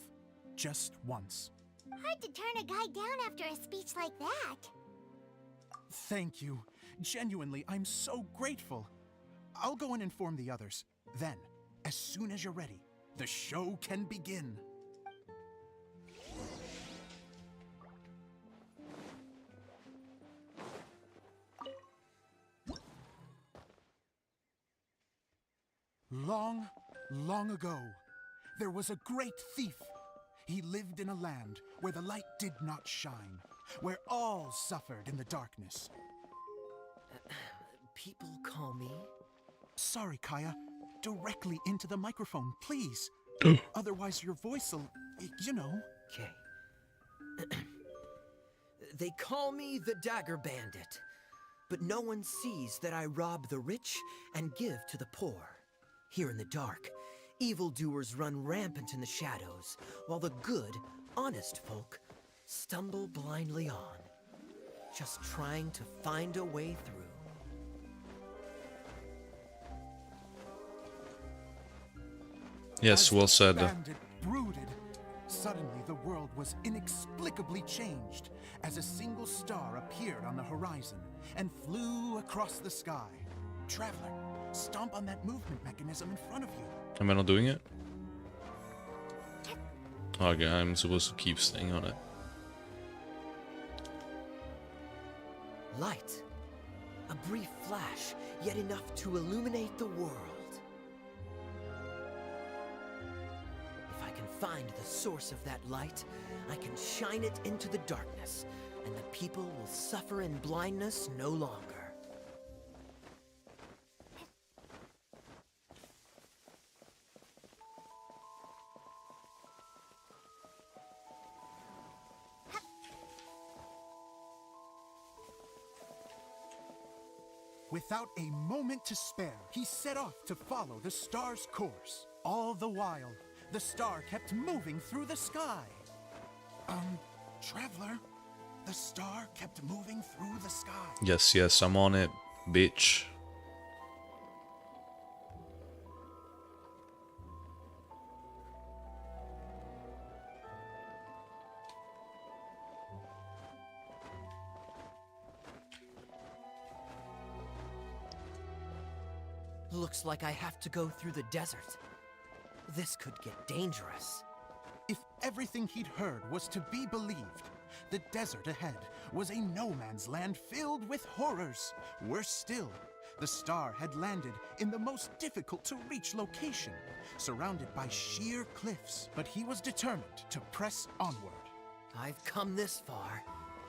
Speaker 8: Just once.
Speaker 9: Hard to turn a guy down after a speech like that.
Speaker 8: Thank you. Genuinely, I'm so grateful. I'll go and inform the others. Then, as soon as you're ready, the show can begin. Long, long ago, there was a great thief. He lived in a land where the light did not shine, where all suffered in the darkness.
Speaker 3: People call me...
Speaker 8: Sorry, Kaya. Directly into the microphone, please. Otherwise your voice'll... you know.
Speaker 3: Okay. They call me the Dagger Bandit, but no one sees that I rob the rich and give to the poor. Here in the dark, evildoers run rampant in the shadows, while the good, honest folk stumble blindly on, just trying to find a way through.
Speaker 2: Yes, well said.
Speaker 8: Bandit brooded. Suddenly the world was inexplicably changed as a single star appeared on the horizon and flew across the sky. Traveler, stomp on that movement mechanism in front of you.
Speaker 2: Am I not doing it? Okay, I'm supposed to keep staying on it.
Speaker 3: Light. A brief flash, yet enough to illuminate the world. If I can find the source of that light, I can shine it into the darkness, and the people will suffer in blindness no longer.
Speaker 8: Without a moment to spare, he set off to follow the star's course. All the while, the star kept moving through the sky. Traveler, the star kept moving through the sky.
Speaker 2: Yes, yes, I'm on it, bitch.
Speaker 3: Looks like I have to go through the desert. This could get dangerous.
Speaker 8: If everything he'd heard was to be believed, the desert ahead was a no-man's land filled with horrors. Worse still, the star had landed in the most difficult-to-reach location, surrounded by sheer cliffs. But he was determined to press onward.
Speaker 3: I've come this far,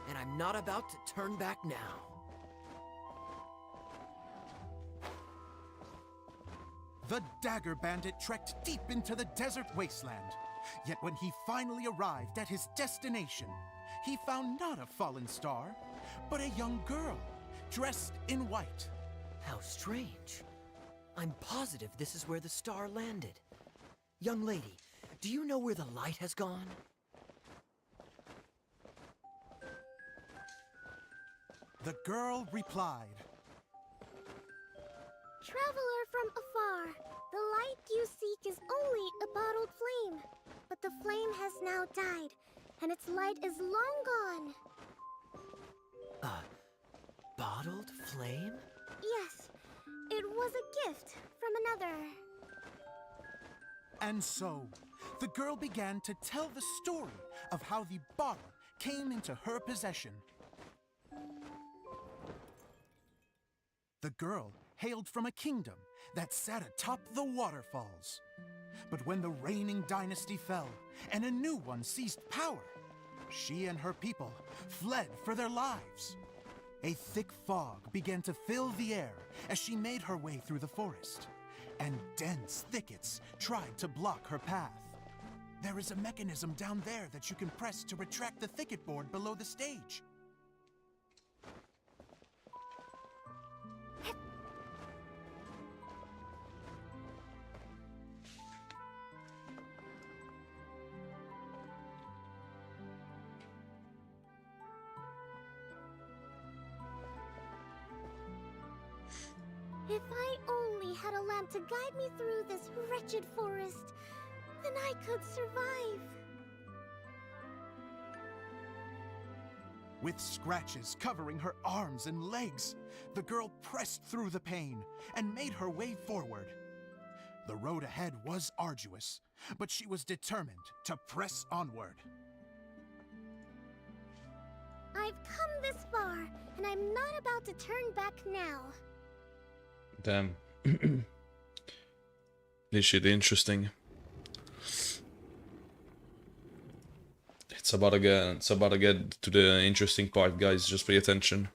Speaker 3: and I'm not about to turn back now.
Speaker 8: The Dagger Bandit trekked deep into the desert wasteland. Yet when he finally arrived at his destination, he found not a fallen star, but a young girl, dressed in white.
Speaker 3: How strange. I'm positive this is where the star landed. Young lady, do you know where the light has gone?
Speaker 8: The girl replied,
Speaker 7: Traveler from afar, the light you seek is only a bottled flame. But the flame has now died, and its light is long gone.
Speaker 3: Bottled flame?
Speaker 7: Yes, it was a gift from another.
Speaker 8: and so the girl began to tell the story of how the bottle came into her possession. The girl hailed from a kingdom that sat atop the waterfalls. But when the reigning dynasty fell and a new one seized power, she and her people fled for their lives. A thick fog began to fill the air as she made her way through the forest, and dense thickets tried to block her path. There is a mechanism down there that you can press to retract the thicket board below the stage.
Speaker 7: If I only had a lamp to guide me through this wretched forest, then I could survive.
Speaker 8: With scratches covering her arms and legs, the girl pressed through the pain and made her way forward. The road ahead was arduous, but she was determined to press onward.
Speaker 7: I've come this far, and I'm not about to turn back now.
Speaker 2: Damn. This shit interesting. It's about to get to the interesting part, guys. Just pay attention.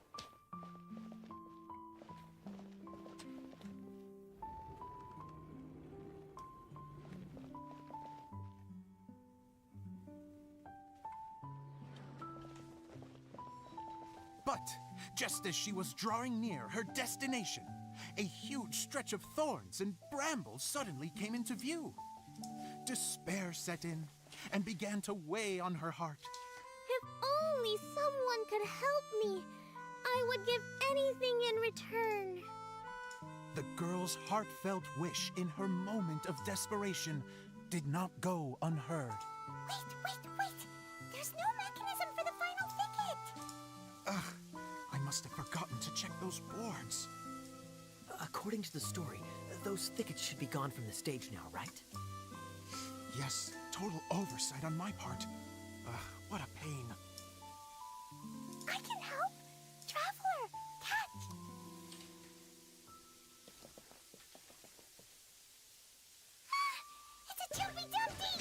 Speaker 8: But just as she was drawing near her destination, a huge stretch of thorns and brambles suddenly came into view. Despair set in and began to weigh on her heart.
Speaker 7: If only someone could help me, I would give anything in return.
Speaker 8: The girl's heartfelt wish in her moment of desperation did not go unheard.
Speaker 9: Wait! There's no mechanism for the final thicket!
Speaker 8: Ugh, I must have forgotten to check those boards.
Speaker 3: According to the story, those thickets should be gone from the stage now, right?
Speaker 8: Yes, total oversight on my part. What a pain.
Speaker 9: I can help! Traveler! Catch! Ah, it's a Jumpy Dumpty!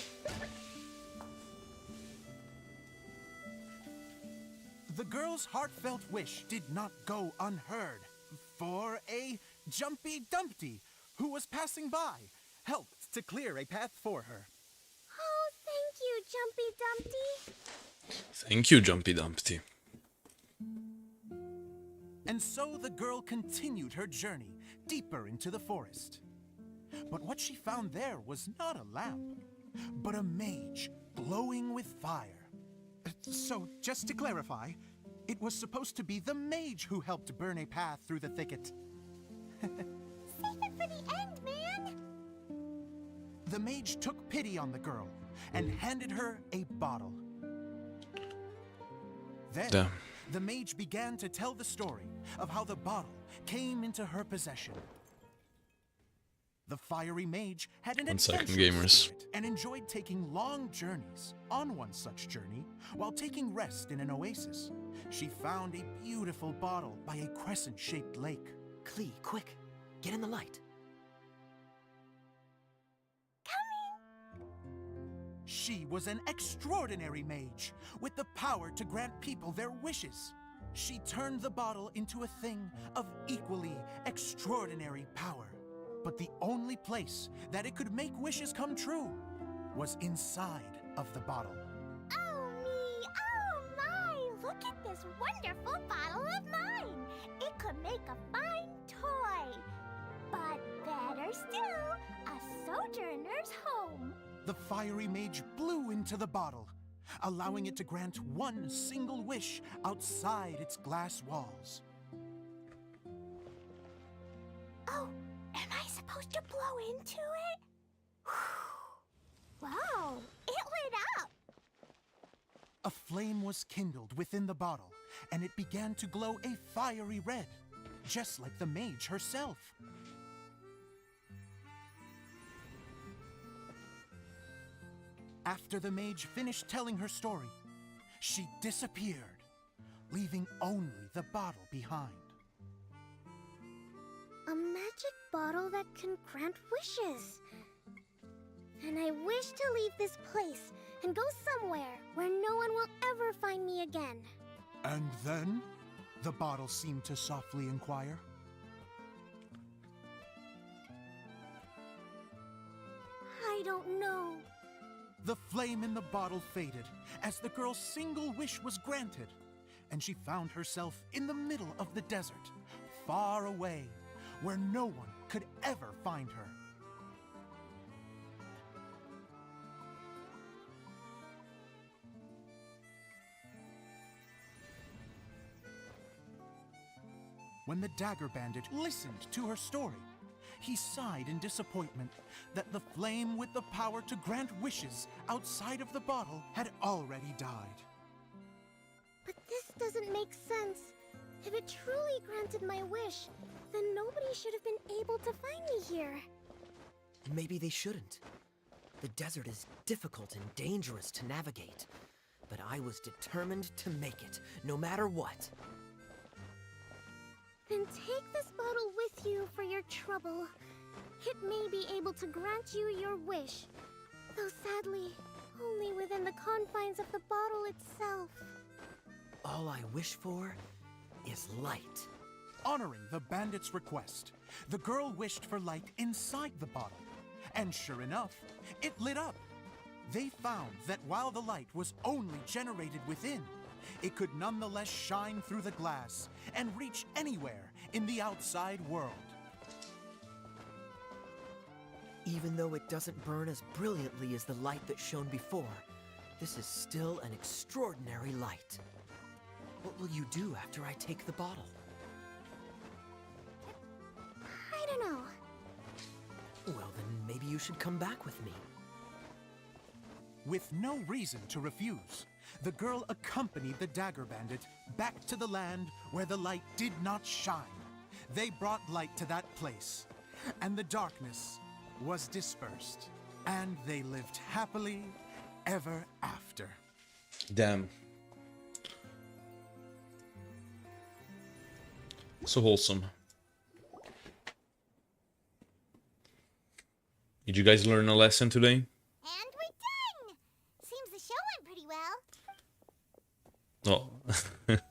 Speaker 8: The girl's heartfelt wish did not go unheard, for a Jumpy Dumpty, who was passing by, helped to clear a path for her.
Speaker 7: Oh, thank you, Jumpy Dumpty.
Speaker 2: Thank you, Jumpy Dumpty.
Speaker 8: And so the girl continued her journey deeper into the forest. But what she found there was not a lamp, but a mage glowing with fire. So, just to clarify, it was supposed to be the mage who helped burn a path through the thicket.
Speaker 9: Save it for the end, man!
Speaker 8: The mage took pity on the girl and handed her a bottle. Then,
Speaker 2: Damn.
Speaker 8: the mage began to tell the story of how the bottle came into her possession. The fiery mage had an
Speaker 2: 1 second,
Speaker 8: adventurous
Speaker 2: gamers.
Speaker 8: spirit and enjoyed taking long journeys. On one such journey, while taking rest in an oasis, she found a beautiful bottle by a crescent-shaped lake.
Speaker 3: Klee, quick, get in the light.
Speaker 8: She was an extraordinary mage, with the power to grant people their wishes. She turned the bottle into a thing of equally extraordinary power. But the only place that it could make wishes come true was inside of the bottle.
Speaker 9: Oh me! Oh my! Look at this wonderful bottle of mine! It could make a fine toy! But better still, a sojourner's home!
Speaker 8: The fiery mage blew into the bottle, allowing it to grant one single wish outside its glass walls.
Speaker 9: Oh, am I supposed to blow into it? Wow, it lit up!
Speaker 8: A flame was kindled within the bottle, and it began to glow a fiery red, just like the mage herself. After the mage finished telling her story, she disappeared, leaving only the bottle behind.
Speaker 7: A magic bottle that can grant wishes. And I wish to leave this place and go somewhere where no one will ever find me again.
Speaker 8: And then, the bottle seemed to softly inquire.
Speaker 7: I don't know.
Speaker 8: The flame in the bottle faded as the girl's single wish was granted, and she found herself in the middle of the desert, far away, where no one could ever find her. when the Dagger Bandit listened to her story. He sighed in disappointment that the flame with the power to grant wishes outside of the bottle had already died.
Speaker 7: But this doesn't make sense. If it truly granted my wish, then nobody should have been able to find me here.
Speaker 3: Maybe they shouldn't. The desert is difficult and dangerous to navigate, but I was determined to make it, no matter what.
Speaker 7: Then take this bottle with you for your trouble. It may be able to grant you your wish, though sadly, only within the confines of the bottle itself.
Speaker 3: All I wish for is light.
Speaker 8: Honoring the bandit's request, the girl wished for light inside the bottle. And sure enough, it lit up. They found that while the light was only generated within, it could nonetheless shine through the glass and reach anywhere in the outside world.
Speaker 3: Even though it doesn't burn as brilliantly as the light that shone before, this is still an extraordinary light. What will you do after I take the bottle?
Speaker 7: I don't know.
Speaker 3: Well, then maybe you should come back with me.
Speaker 8: With no reason to refuse, the girl accompanied the Dagger Bandit back to the land where the light did not shine. They brought light to that place, and the darkness was dispersed, and they lived happily ever after.
Speaker 2: Damn. So wholesome. Did you guys learn a lesson today?
Speaker 9: And we're done! Seems the show went pretty well.
Speaker 2: Oh.
Speaker 7: Miss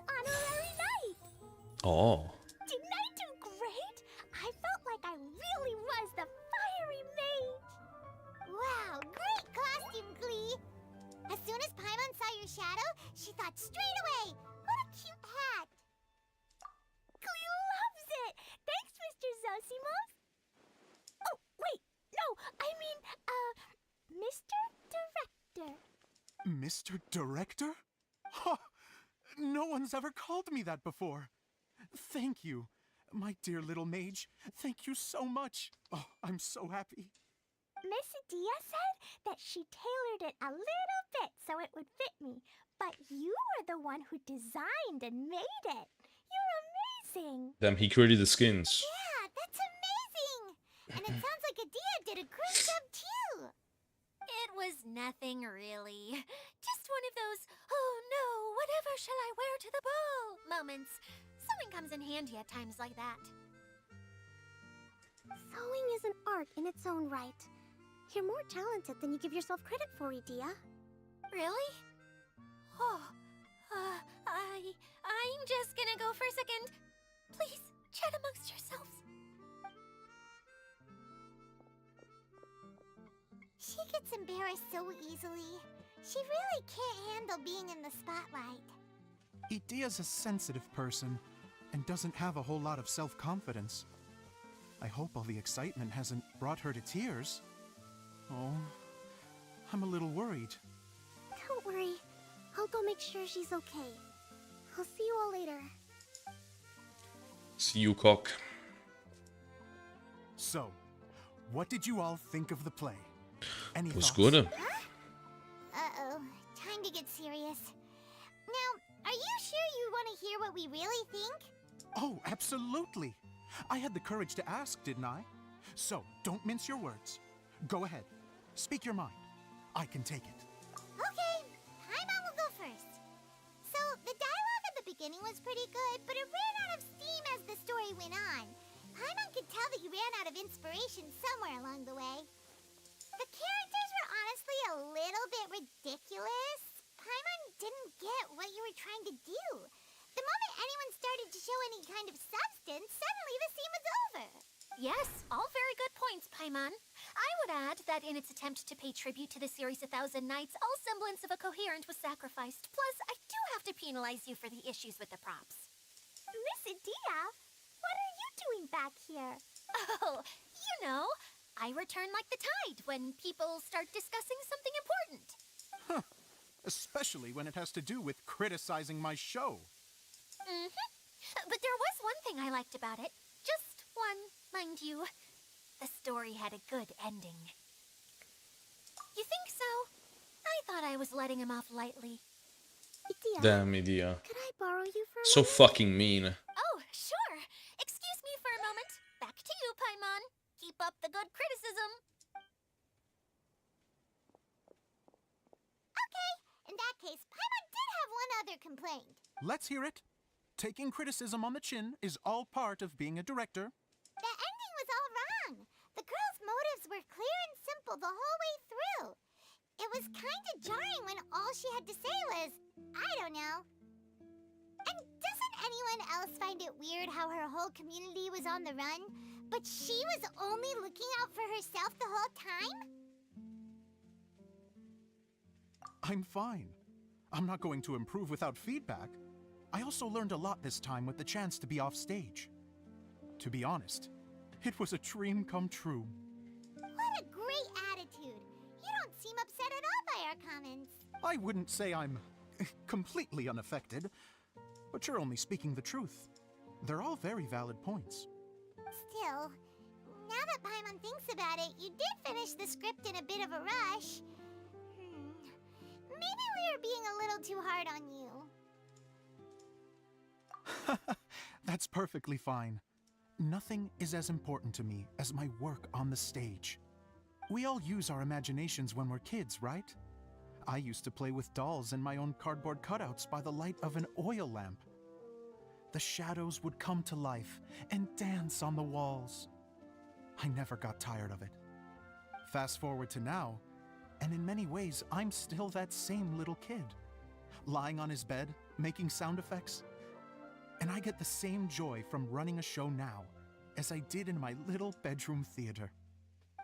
Speaker 7: Honorary Knight!
Speaker 2: Oh.
Speaker 7: Didn't I do great? I felt like I really was the fiery mage.
Speaker 9: Wow, great costume, Glee! As soon as Paimon saw your shadow, she thought straight away, what a cute hat!
Speaker 7: Cleo loves it! Thanks, Mr. Zosimos! Oh, wait! No, I mean, Mr. Director.
Speaker 8: Mr. Director? Ha! No one's ever called me that before. Thank you, my dear little mage. Thank you so much. Oh, I'm so happy.
Speaker 7: Miss Dia said that she tailored it a little bit so it would fit me, but you are the one who designed and made it. You're amazing.
Speaker 2: Damn, he created the skins.
Speaker 9: Yeah, that's amazing! And it sounds like Adia did a great job too!
Speaker 4: It was nothing really. Just one of those, oh no, whatever shall I wear to the ball moments. Sewing comes in handy at times like that.
Speaker 7: Sewing is an art in its own right. You're more talented than you give yourself credit for, Dia.
Speaker 4: Really? Oh, I'm just gonna go for a second. Please, chat amongst yourselves.
Speaker 9: She gets embarrassed so easily. She really can't handle being in the spotlight.
Speaker 8: Idia's a sensitive person and doesn't have a whole lot of self-confidence. I hope all the excitement hasn't brought her to tears. Oh, I'm a little worried.
Speaker 7: Don't worry. I'll go make sure she's okay. I'll see you all later.
Speaker 2: See you, cock.
Speaker 8: So, what did you all think of the play? Any
Speaker 2: It was
Speaker 8: thoughts?
Speaker 2: good.
Speaker 9: Uh-oh, time to get serious. Now, are you sure you want to hear what we really think?
Speaker 8: Oh, absolutely. I had the courage to ask, didn't I? So, don't mince your words. Go ahead. Speak your mind. I can take it.
Speaker 9: Okay, Paimon will go first. So, the dialogue at the beginning was pretty good, but it ran out of steam as the story went on. Paimon could tell that he ran out of inspiration somewhere along the way. The characters were honestly a little bit ridiculous. Paimon didn't get what you were trying to do. The moment anyone started to show any kind of substance, suddenly the scene was over.
Speaker 4: Yes, all very good points, Paimon. I would add that in its attempt to pay tribute to the series 1,000 Nights, all semblance of a coherent was sacrificed. Plus, I do have to penalize you for the issues with the props.
Speaker 7: Miss Dia, what are you doing back here?
Speaker 4: Oh, you know, I return like the tide when people start discussing something important.
Speaker 8: especially when it has to do with criticizing my show.
Speaker 4: But there was one thing I liked about it. Just one, mind you. The story had a good ending. You think so? I thought I was letting him off lightly.
Speaker 7: Idia,
Speaker 2: Damn, Idea.
Speaker 7: could I borrow you for a
Speaker 2: So
Speaker 7: moment?
Speaker 2: fucking mean.
Speaker 4: Oh, sure. Excuse me for a moment. Back to you, Paimon. Keep up the good criticism.
Speaker 9: Okay, in that case, Paimon did have one other complaint.
Speaker 8: Let's hear it. Taking criticism on the chin is all part of being a director.
Speaker 9: The ending was all wrong. The girl's motives were clear and simple the whole way through. It was kind of jarring when all she had to say was, I don't know. And doesn't anyone else find it weird how her whole community was on the run, but she was only looking out for herself the whole time?
Speaker 8: I'm fine. I'm not going to improve without feedback. I also learned a lot this time with the chance to be off stage. To be honest, it was a dream come true.
Speaker 9: What a great attitude. You don't seem upset at all by our comments.
Speaker 8: I wouldn't say I'm completely unaffected, but you're only speaking the truth. They're all very valid points.
Speaker 9: Still, now that Paimon thinks about it, you did finish the script in a bit of a rush. Maybe we were being a little too hard on you.
Speaker 8: That's perfectly fine. Nothing is as important to me as my work on the stage. We all use our imaginations when we're kids, right? I used to play with dolls and my own cardboard cutouts by the light of an oil lamp. The shadows would come to life and dance on the walls. I never got tired of it. Fast forward to now, and in many ways, I'm still that same little kid, lying on his bed, making sound effects. And I get the same joy from running a show now as I did in my little bedroom theater.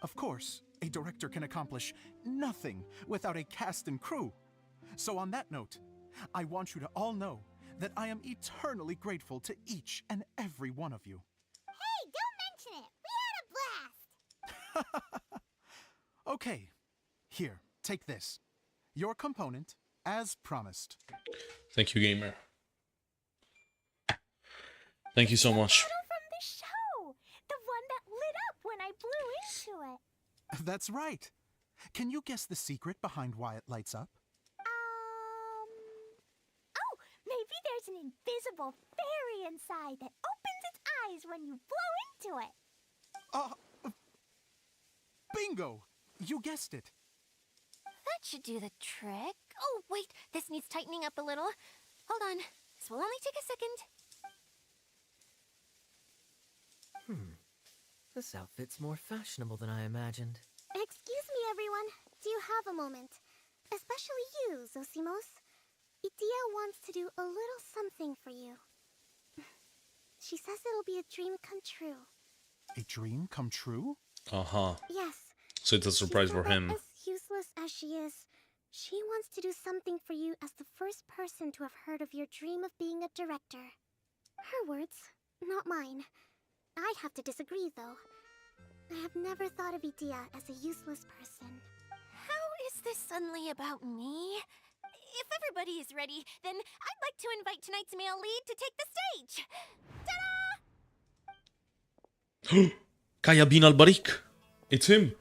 Speaker 8: Of course, a director can accomplish nothing without a cast and crew. So on that note, I want you to all know that I am eternally grateful to each and every one of you.
Speaker 9: Hey, don't mention it. We had a blast.
Speaker 8: Okay, here, take this. Your component, as promised.
Speaker 2: Thank you, gamer. Thank you so much.
Speaker 9: From the show. The one that lit up when I blew into it.
Speaker 8: That's right. Can you guess the secret behind why it lights up?
Speaker 9: Oh, maybe there's an invisible fairy inside that opens its eyes when you blow into it.
Speaker 8: Bingo! You guessed it.
Speaker 4: That should do the trick. Oh, wait, this needs tightening up a little. Hold on. This will only take a second.
Speaker 3: This outfit's more fashionable than I imagined.
Speaker 7: Excuse me, everyone. Do you have a moment? Especially you, Zosimos. Idia wants to do a little something for you. She says it'll be a dream come true.
Speaker 8: A dream come true?
Speaker 2: Uh-huh.
Speaker 7: Yes.
Speaker 2: So it's a surprise
Speaker 7: She
Speaker 2: for
Speaker 7: said that
Speaker 2: him.
Speaker 7: as useless as she is, she wants to do something for you as the first person to have heard of your dream of being a director. Her words, not mine. I'd have to disagree, though. I have never thought of Idia as a useless person.
Speaker 4: How is this suddenly about me? If everybody is ready, then I'd like to invite tonight's male lead to take the stage. Ta-da!
Speaker 2: Kaya bin al-Barik. It's him.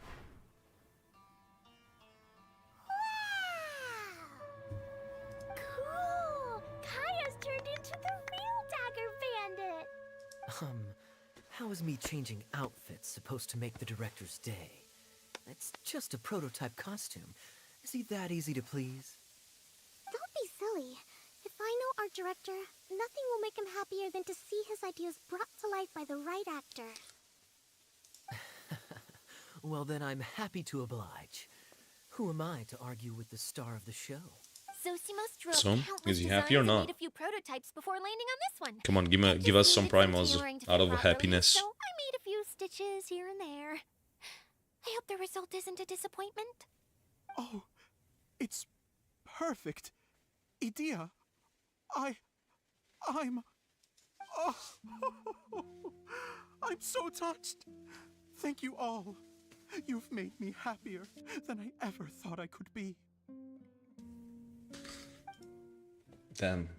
Speaker 9: Cool! Kaya's turned into the real Dagger Bandit!
Speaker 3: How is me changing outfits supposed to make the director's day? It's just a prototype costume. Is he that easy to please?
Speaker 7: Don't be silly. If I know our director, nothing will make him happier than to see his ideas brought to life by the right actor.
Speaker 3: Well, then I'm happy to oblige. Who am I to argue with the star of the show?
Speaker 4: Zosimos drove
Speaker 2: So,
Speaker 4: countless
Speaker 2: is he happy or
Speaker 4: designs and
Speaker 2: not?
Speaker 4: made a few prototypes before landing on this one.
Speaker 2: Come on,
Speaker 4: It
Speaker 2: give
Speaker 4: just
Speaker 2: us some
Speaker 4: needed
Speaker 2: primos
Speaker 4: tailoring to
Speaker 2: out
Speaker 4: fit
Speaker 2: of
Speaker 4: properly,
Speaker 2: happiness.
Speaker 4: So I made a few stitches here and there. I hope the result isn't a disappointment.
Speaker 8: Oh, it's perfect. Idia, I'm... Oh, I'm so touched. Thank you all. You've made me happier than I ever thought I could be.
Speaker 2: Damn.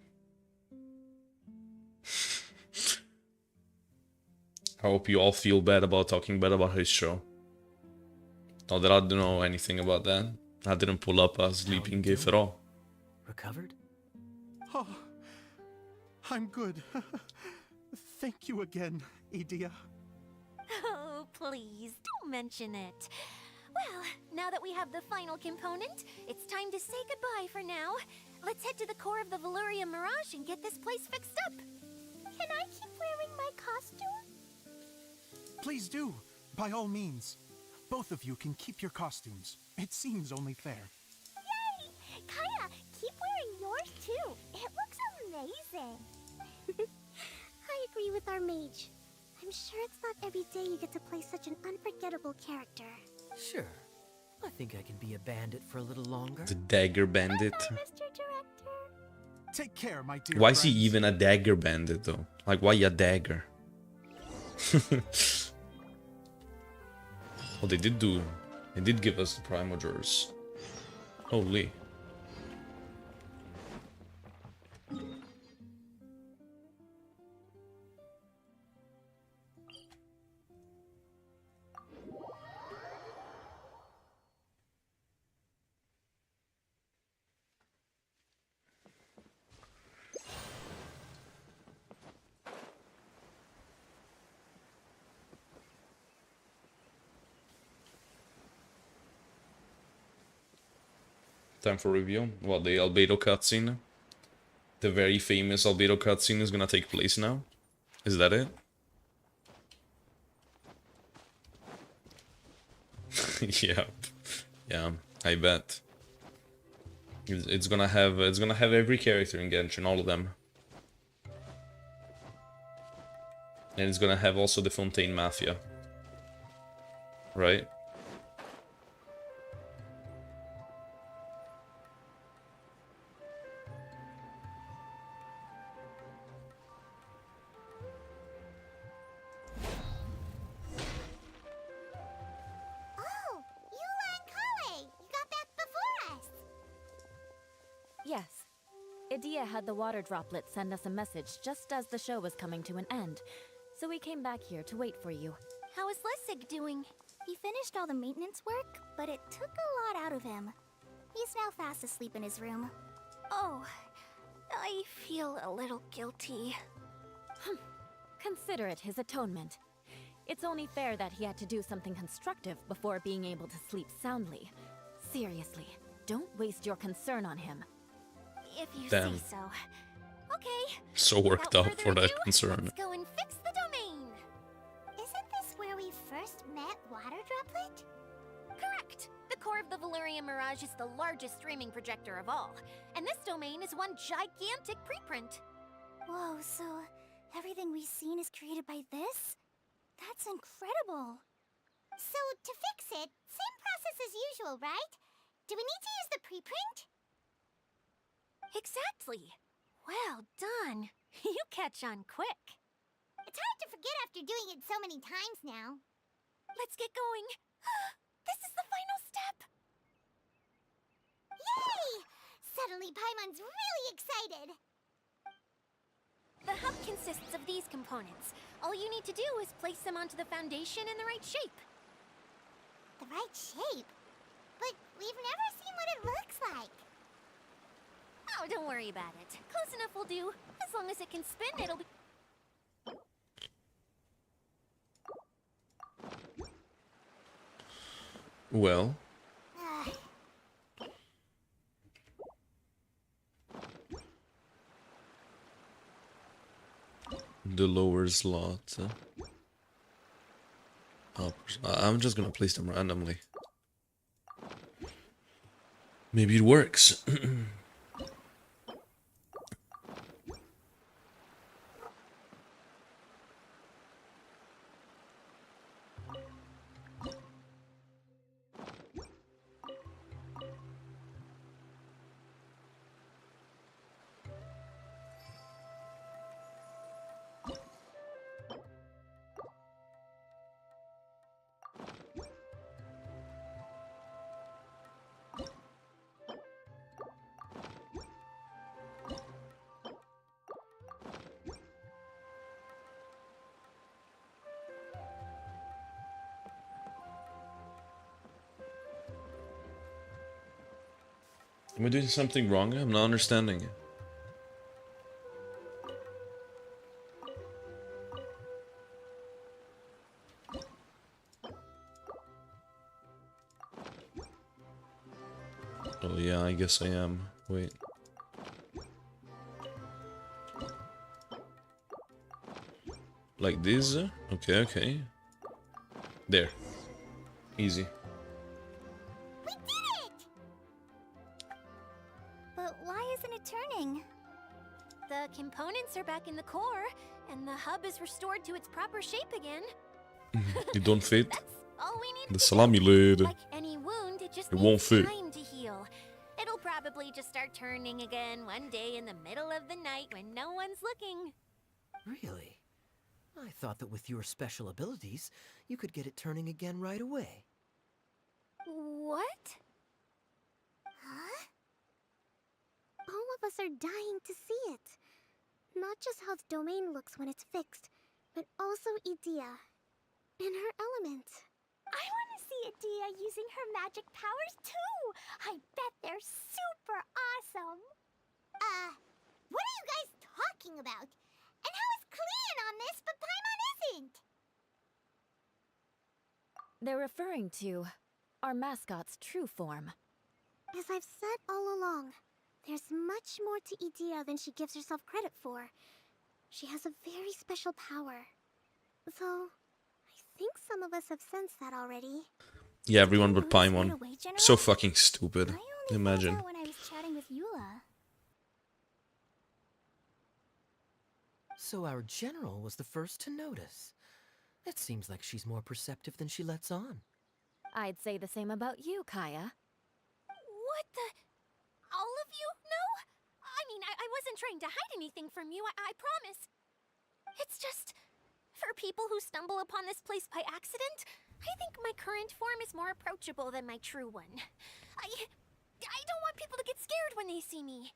Speaker 2: I hope you all feel bad about talking bad about his show. Not that I don't know anything about that. I didn't pull up a sleeping gift at all.
Speaker 3: Recovered?
Speaker 8: Oh, I'm good. Thank you again, Edea.
Speaker 4: Oh, please, don't mention it. Well, now that we have the final component, it's time to say goodbye for now. Let's head to the core of the Valuria Mirage and get this place fixed up.
Speaker 9: Can I keep wearing my costume?
Speaker 8: Please do, by all means. Both of you can keep your costumes. It seems only fair.
Speaker 9: Yay! Kaya, keep wearing yours too. It looks amazing.
Speaker 7: I agree with our mage. I'm sure it's not every day you get to play such an unforgettable character.
Speaker 3: Sure. I think I can be a bandit for a little longer.
Speaker 2: The dagger bandit.
Speaker 9: Bye, Mr. Director.
Speaker 8: Take care, my dear
Speaker 2: Why is he
Speaker 8: friends.
Speaker 2: even a dagger bandit though? Like, why a dagger? Oh, they did give us the Primogers. Holy. Time for review. Well, the Albedo cutscene. The very famous Albedo cutscene is gonna take place now. Is that it? Yeah. Yeah, I bet. It's gonna have every character in Genshin, all of them. And it's gonna have also the Fontaine Mafia. Right?
Speaker 9: Oh, Eula and Kale, you got back before us.
Speaker 6: Yes. Edea had the water droplet send us a message just as the show was coming to an end, so we came back here to wait for you.
Speaker 4: How is Lessig doing?
Speaker 9: He finished all the maintenance work, but it took a lot out of him. He's now fast asleep in his room.
Speaker 4: Oh, I feel a little guilty.
Speaker 6: Consider it his atonement. It's only fair that he had to do something constructive before being able to sleep soundly. Seriously, don't waste your concern on him.
Speaker 4: If you
Speaker 2: Damn.
Speaker 4: say so. Okay.
Speaker 2: So worked
Speaker 4: Without
Speaker 2: up
Speaker 4: further
Speaker 2: for that
Speaker 4: ado,
Speaker 2: concern.
Speaker 4: Let's go and fix the domain.
Speaker 9: Isn't this where we first met Water Droplet?
Speaker 4: Correct. The core of the Valyria Mirage is the largest streaming projector of all, and this domain is one gigantic preprint.
Speaker 9: Whoa, so everything we've seen is created by this? That's incredible. So, to fix it, same process as usual, right? Do we need to use the preprint?
Speaker 4: Exactly. Well done. You catch on quick.
Speaker 9: It's hard to forget after doing it so many times now.
Speaker 4: Let's get going. This is the final step.
Speaker 9: Yay! Suddenly Paimon's really excited.
Speaker 4: The hub consists of these components. All you need to do is place them onto the foundation in the right shape.
Speaker 9: The right shape? But we've never seen what it looks like.
Speaker 4: Oh, don't worry about it. Close enough will do. As long as it can spin, it'll be...
Speaker 2: Well, the lower slot. I'm just gonna place them randomly. Maybe it works. Am I doing something wrong? I'm not understanding. Oh yeah, I guess I am. Wait. Like this? Okay, okay. There. Easy.
Speaker 9: We did it! But why isn't it turning?
Speaker 4: The components are back in the core, and the hub is restored to its proper shape again.
Speaker 2: It don't fit.
Speaker 4: That's all we need
Speaker 2: The
Speaker 4: to
Speaker 2: salami
Speaker 4: do.
Speaker 2: lid.
Speaker 4: Like any wound, it just
Speaker 2: It
Speaker 4: needs
Speaker 2: won't fit.
Speaker 4: time to heal. It'll probably just start turning again one day in the middle of the night when no one's looking.
Speaker 3: Really? I thought that with your special abilities, you could get it turning again right away.
Speaker 4: What?
Speaker 9: Huh?
Speaker 7: All of us are dying to see it. Not just how the domain looks when it's fixed, but also Idea. In her element.
Speaker 9: I want to see Adia using her magic powers too! I bet they're super awesome! What are you guys talking about? And how is Kleon on this, but Paimon isn't?
Speaker 6: They're referring to our mascot's true form.
Speaker 7: As I've said all along, there's much more to Idea than she gives herself credit for. She has a very special power. Though, I think some of us have sensed that already.
Speaker 2: Yeah, everyone but
Speaker 9: Right
Speaker 2: Paimon.
Speaker 9: away, General?
Speaker 2: So fucking stupid.
Speaker 9: I only
Speaker 2: Imagine.
Speaker 9: found out when I was chatting with Eula.
Speaker 3: So our general was the first to notice. It seems like she's more perceptive than she lets on.
Speaker 6: I'd say the same about you, Kaya.
Speaker 4: What the? All of you? No? I mean, I wasn't trying to hide anything from you, I promise. It's just, for people who stumble upon this place by accident, I think my current form is more approachable than my true one. I don't want people to get scared when they see me.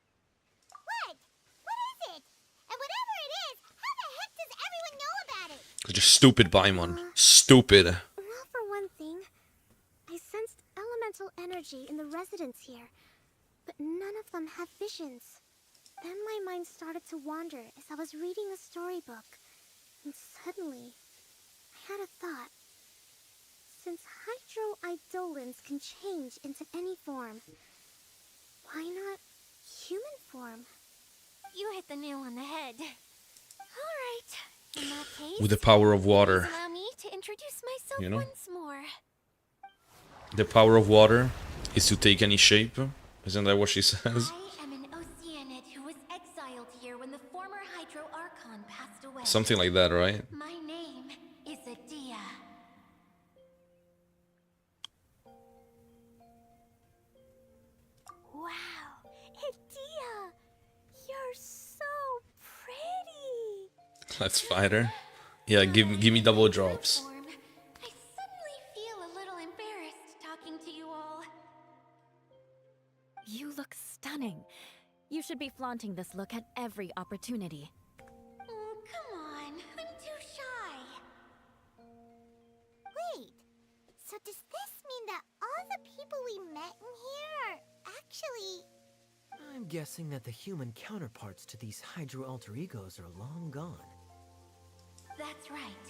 Speaker 9: What? What is it? And whatever it is, how the heck does everyone know about it?
Speaker 2: Cause you're stupid, Paimon. Stupid.
Speaker 7: Well, for one thing, I sensed elemental energy in the residents here, but none of them have visions. Then my mind started to wander as I was reading a storybook, and suddenly, I had a thought. Since hydro-eidolons can change into any form, why not human form?
Speaker 4: You hit the nail on the head. All right. In that case,
Speaker 2: With the power of water.
Speaker 4: please allow me to introduce myself
Speaker 2: You know?
Speaker 4: once more.
Speaker 2: The power of water is to take any shape. Isn't that what she says?
Speaker 4: I am an Oceanid who was exiled here when the former Hydro Archon passed away.
Speaker 2: Something like that, right?
Speaker 4: My name is Adia.
Speaker 9: Wow, Adia! You're so pretty!
Speaker 2: Let's fight her. Yeah, give me double drops.
Speaker 4: Form. I suddenly feel a little embarrassed talking to you all.
Speaker 6: You look stunning. You should be flaunting this look at every opportunity.
Speaker 4: Oh, come on. I'm too shy.
Speaker 9: Wait, so does this mean that all the people we met in here are actually...
Speaker 3: I'm guessing that the human counterparts to these hydro alter egos are long gone.
Speaker 4: That's right.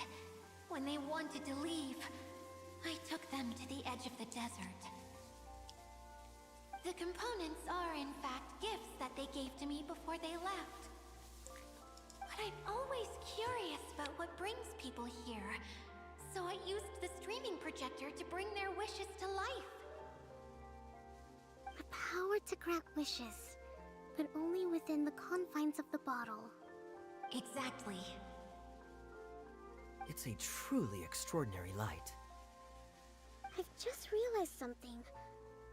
Speaker 4: When they wanted to leave, I took them to the edge of the desert. The components are, in fact, gifts that they gave to me before they left. But I'm always curious about what brings people here, so I used the streaming projector to bring their wishes to life.
Speaker 7: The power to grant wishes, but only within the confines of the bottle.
Speaker 4: Exactly.
Speaker 3: It's a truly extraordinary light.
Speaker 7: I've just realized something.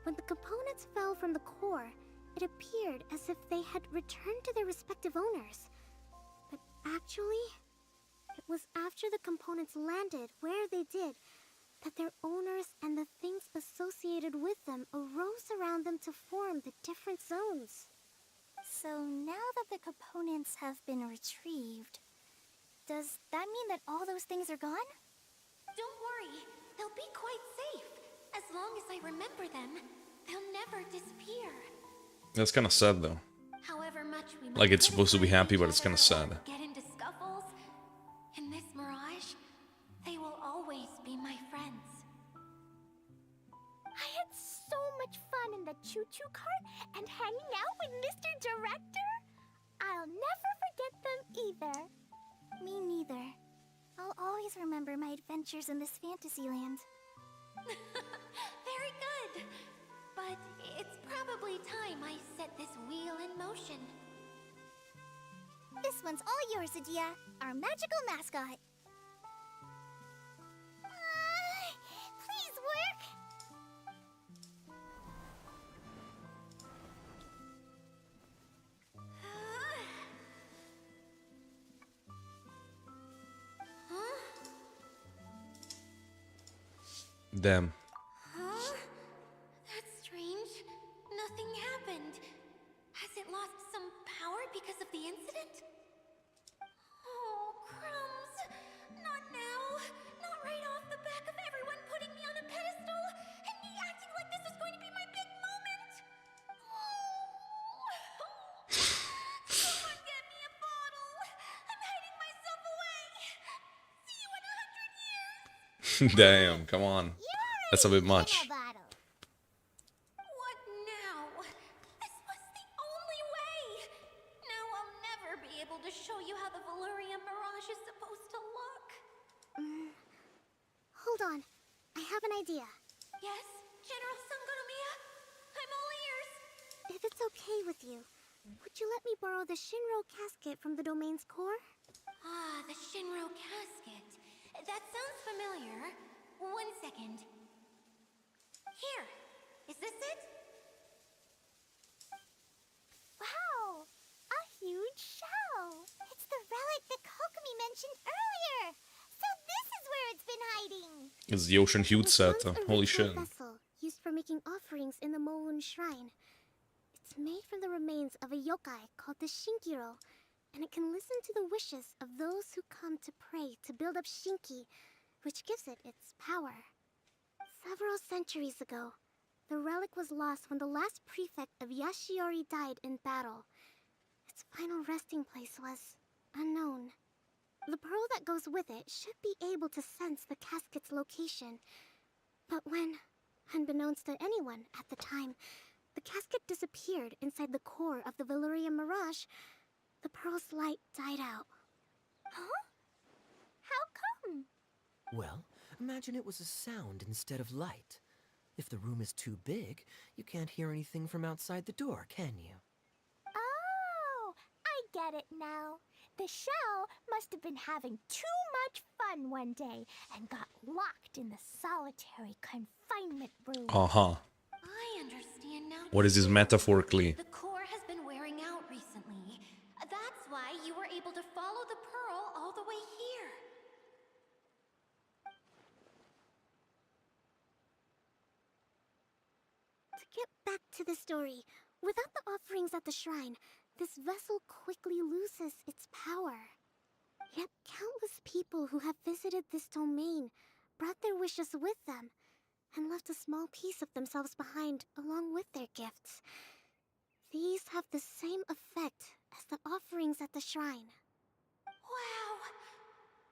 Speaker 7: When the components fell from the core, it appeared as if they had returned to their respective owners. But actually, it was after the components landed where they did that their owners and the things associated with them arose around them to form the different zones.
Speaker 9: So now that the components have been retrieved, does that mean that all those things are gone?
Speaker 4: Don't worry, they'll be quite safe. As long as I remember them, they'll never disappear.
Speaker 2: That's kind of sad though.
Speaker 4: However much we
Speaker 2: Like,
Speaker 4: might
Speaker 2: it's supposed to be
Speaker 4: criticize
Speaker 2: happy,
Speaker 4: each
Speaker 2: but it's kind of
Speaker 4: other or
Speaker 2: sad.
Speaker 4: get into scuffles, in this mirage, they will always be my friends.
Speaker 9: I had so much fun in the choo-choo cart and hanging out with Mr. Director. I'll never forget them either. Me neither. I'll always remember my adventures in this fantasy land.
Speaker 4: Very good. But it's probably time I set this wheel in motion.
Speaker 9: This one's all yours, Adia, our magical mascot. Please work.
Speaker 4: Huh?
Speaker 2: Damn.
Speaker 4: Huh? That's strange. Nothing happened. Has it lost some power because of the incident? Oh, crumbs. Not now. Not right off the back of everyone putting me on a pedestal and me acting like this is going to be my big moment. Oh. Someone get me a bottle. I'm hiding myself away. See you in 100 years.
Speaker 2: Damn, come on. That's a bit
Speaker 9: In a
Speaker 2: much.
Speaker 9: bottle.
Speaker 4: What now? This was the only way! Now I'll never be able to show you how the Valyria Mirage is supposed to look.
Speaker 7: Hold on. I have an idea.
Speaker 4: Yes, General Sangonomiya? I'm all ears.
Speaker 7: If it's okay with you, would you let me borrow the Shinro casket from the domain's core?
Speaker 4: Ah, the Shinro casket. That sounds familiar. 1 second. Here. Is this it?
Speaker 9: Wow! A huge shell! It's the relic that Kokomi mentioned earlier! So this is where it's been hiding!
Speaker 2: It's the Ocean Hued
Speaker 7: It was
Speaker 2: set.
Speaker 7: once a
Speaker 2: Holy
Speaker 7: ritual
Speaker 2: shit.
Speaker 7: vessel used for making offerings in the Moon Shrine. It's made from the remains of a yokai called the Shinkiro, and it can listen to the wishes of those who come to pray to build up Shinki, which gives it its power. Several centuries ago, the relic was lost when the last prefect of Yashiori died in battle. Its final resting place was unknown. The pearl that goes with it should be able to sense the casket's location. But when, unbeknownst to anyone at the time, the casket disappeared inside the core of the Valyria Mirage, the pearl's light died out.
Speaker 9: Huh? How come?
Speaker 3: Well, imagine it was a sound instead of light. If the room is too big, you can't hear anything from outside the door, can you?
Speaker 9: Oh, I get it now. The shell must have been having too much fun one day and got locked in the solitary confinement room.
Speaker 2: Uh-huh.
Speaker 4: I understand now.
Speaker 2: What is this
Speaker 4: too.
Speaker 2: metaphorically?
Speaker 4: The core has been wearing out recently. That's why you were able to follow the pearl all the way here.
Speaker 7: To get back to the story, without the offerings at the shrine, this vessel quickly loses its power. Yet countless people who have visited this domain brought their wishes with them and left a small piece of themselves behind along with their gifts. These have the same effect as the offerings at the shrine.
Speaker 4: Wow!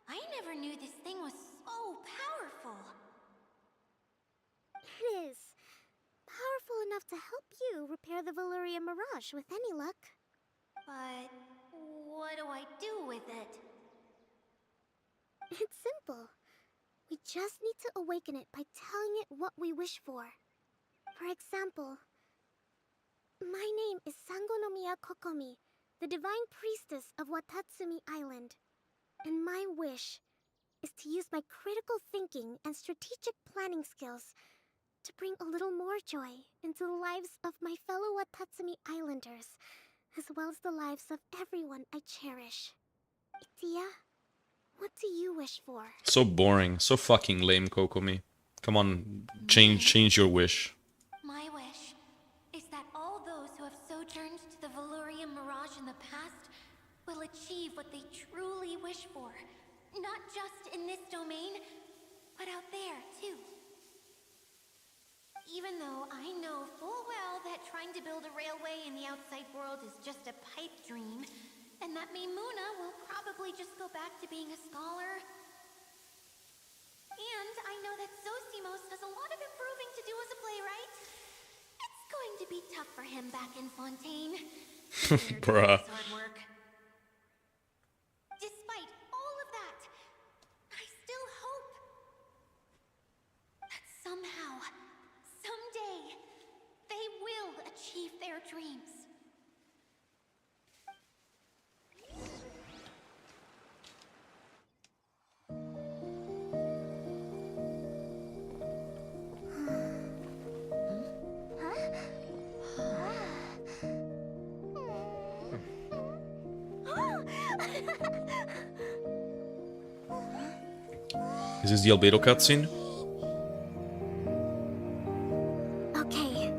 Speaker 4: I never knew this thing was so powerful.
Speaker 7: It is. Powerful enough to help you repair the Valyria Mirage with any luck.
Speaker 4: But what do I do with it?
Speaker 7: It's simple. We just need to awaken it by telling it what we wish for. For example, my name is Sangonomiya Kokomi, the divine priestess of Watatsumi Island. And my wish is to use my critical thinking and strategic planning skills to bring a little more joy into the lives of my fellow Watatsumi Islanders, as well as the lives of everyone I cherish. Itia, what do you wish for?
Speaker 2: So boring. So fucking lame, Kokomi. Come on, change your wish.
Speaker 4: My wish is that all those who have sojourned to the Valyria Mirage in the past will achieve what they truly wish for. Not just in this domain, but out there, too. Even though I know full well that trying to build a railway in the outside world is just a pipe dream, and that Mimuna will probably just go back to being a scholar. And I know that Zosimos has a lot of improving to do as a playwright. It's going to be tough for him back in Fontaine.
Speaker 2: Bruh.
Speaker 4: Hard work. Despite all of that, I still hope that somehow, someday, they will achieve their dreams.
Speaker 2: Is this the Albedo cutscene?
Speaker 7: Okay,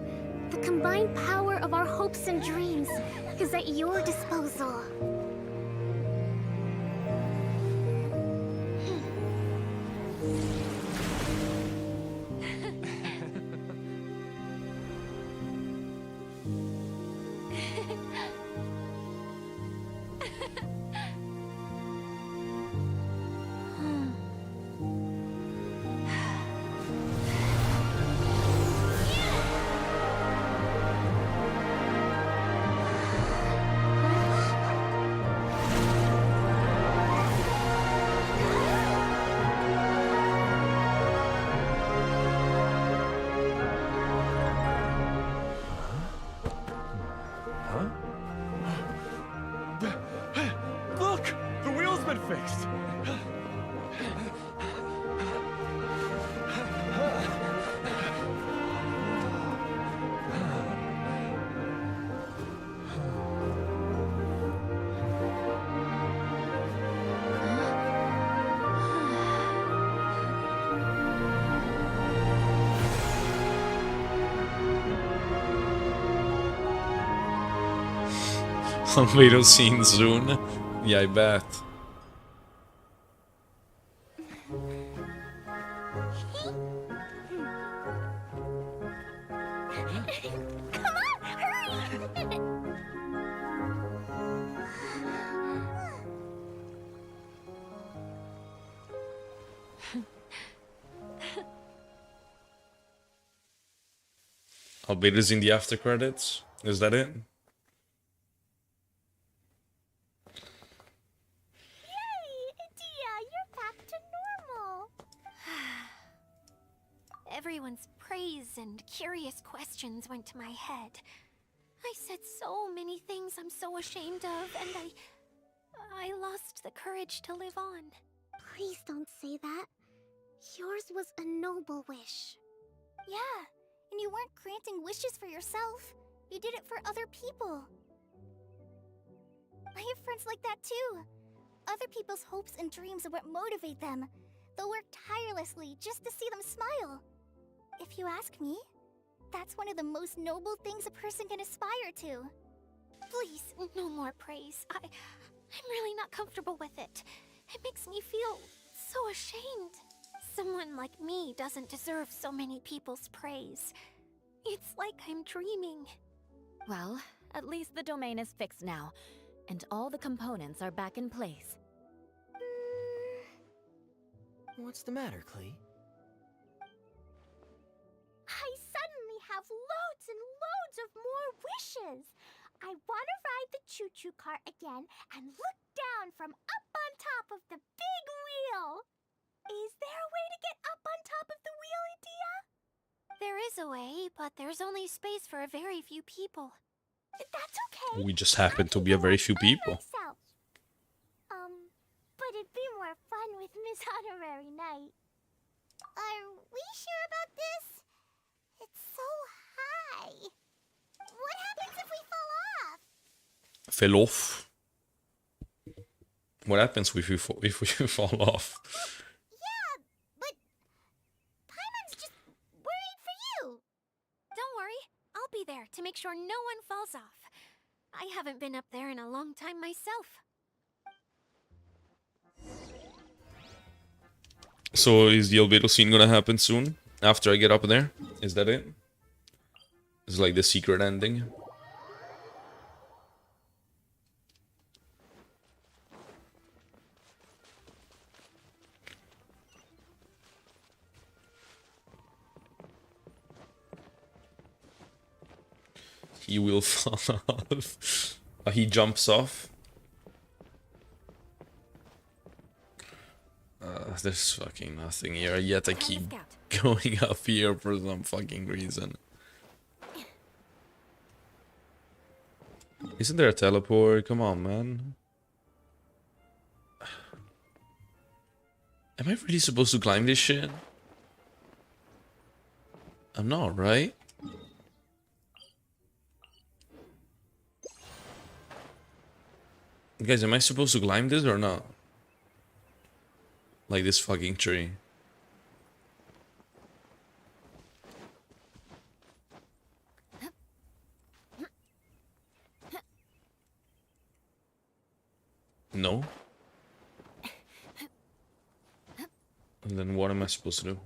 Speaker 7: the combined power of our hopes and dreams is at your disposal.
Speaker 10: Look! The wheel's been fixed!
Speaker 2: Albedo scene soon. Yeah, I bet.
Speaker 7: Come on, hurry!
Speaker 2: Albedo's in the after credits. Is that it?
Speaker 4: Everyone's praise and curious questions went to my head. I said so many things I'm so ashamed of, and I lost the courage to live on.
Speaker 7: Please don't say that. Yours was a noble wish.
Speaker 9: Yeah, and you weren't granting wishes for yourself. You did it for other people. I have friends like that too. Other people's hopes and dreams are what motivate them. They'll work tirelessly just to see them smile. If you ask me, that's one of the most noble things a person can aspire to.
Speaker 4: Please, no more praise. I'm really not comfortable with it. It makes me feel so ashamed. Someone like me doesn't deserve so many people's praise. It's like I'm dreaming.
Speaker 6: Well, at least the domain is fixed now, and all the components are back in place.
Speaker 3: What's the matter, Klee?
Speaker 9: I suddenly have loads and loads of more wishes. I want to ride the choo-choo cart again and look down from up on top of the big wheel. Is there a way to get up on top of the wheel, Edea?
Speaker 4: There is a way, but there's only space for a very few people.
Speaker 9: That's okay.
Speaker 2: We just happen to be a very few people.
Speaker 9: Myself. But it'd be more fun with Miss Honorary Knight. Are we sure about this? It's so high. What happens if we fall off?
Speaker 2: Fell off. What happens if we fall off?
Speaker 9: Yeah, but Paimon's just worried for you.
Speaker 4: Don't worry, I'll be there to make sure no one falls off. I haven't been up there in a long time myself.
Speaker 2: So is the Albedo scene gonna happen soon? After I get up there? Is that it? It's like the secret ending. He will fall off. He jumps off. There's fucking nothing here, yet I keep going up here for some fucking reason. Isn't there a teleport? Come on, man. Am I really supposed to climb this shit? I'm not, right? Guys, am I supposed to climb this or not? Like this fucking tree. No? And then what am I supposed to do?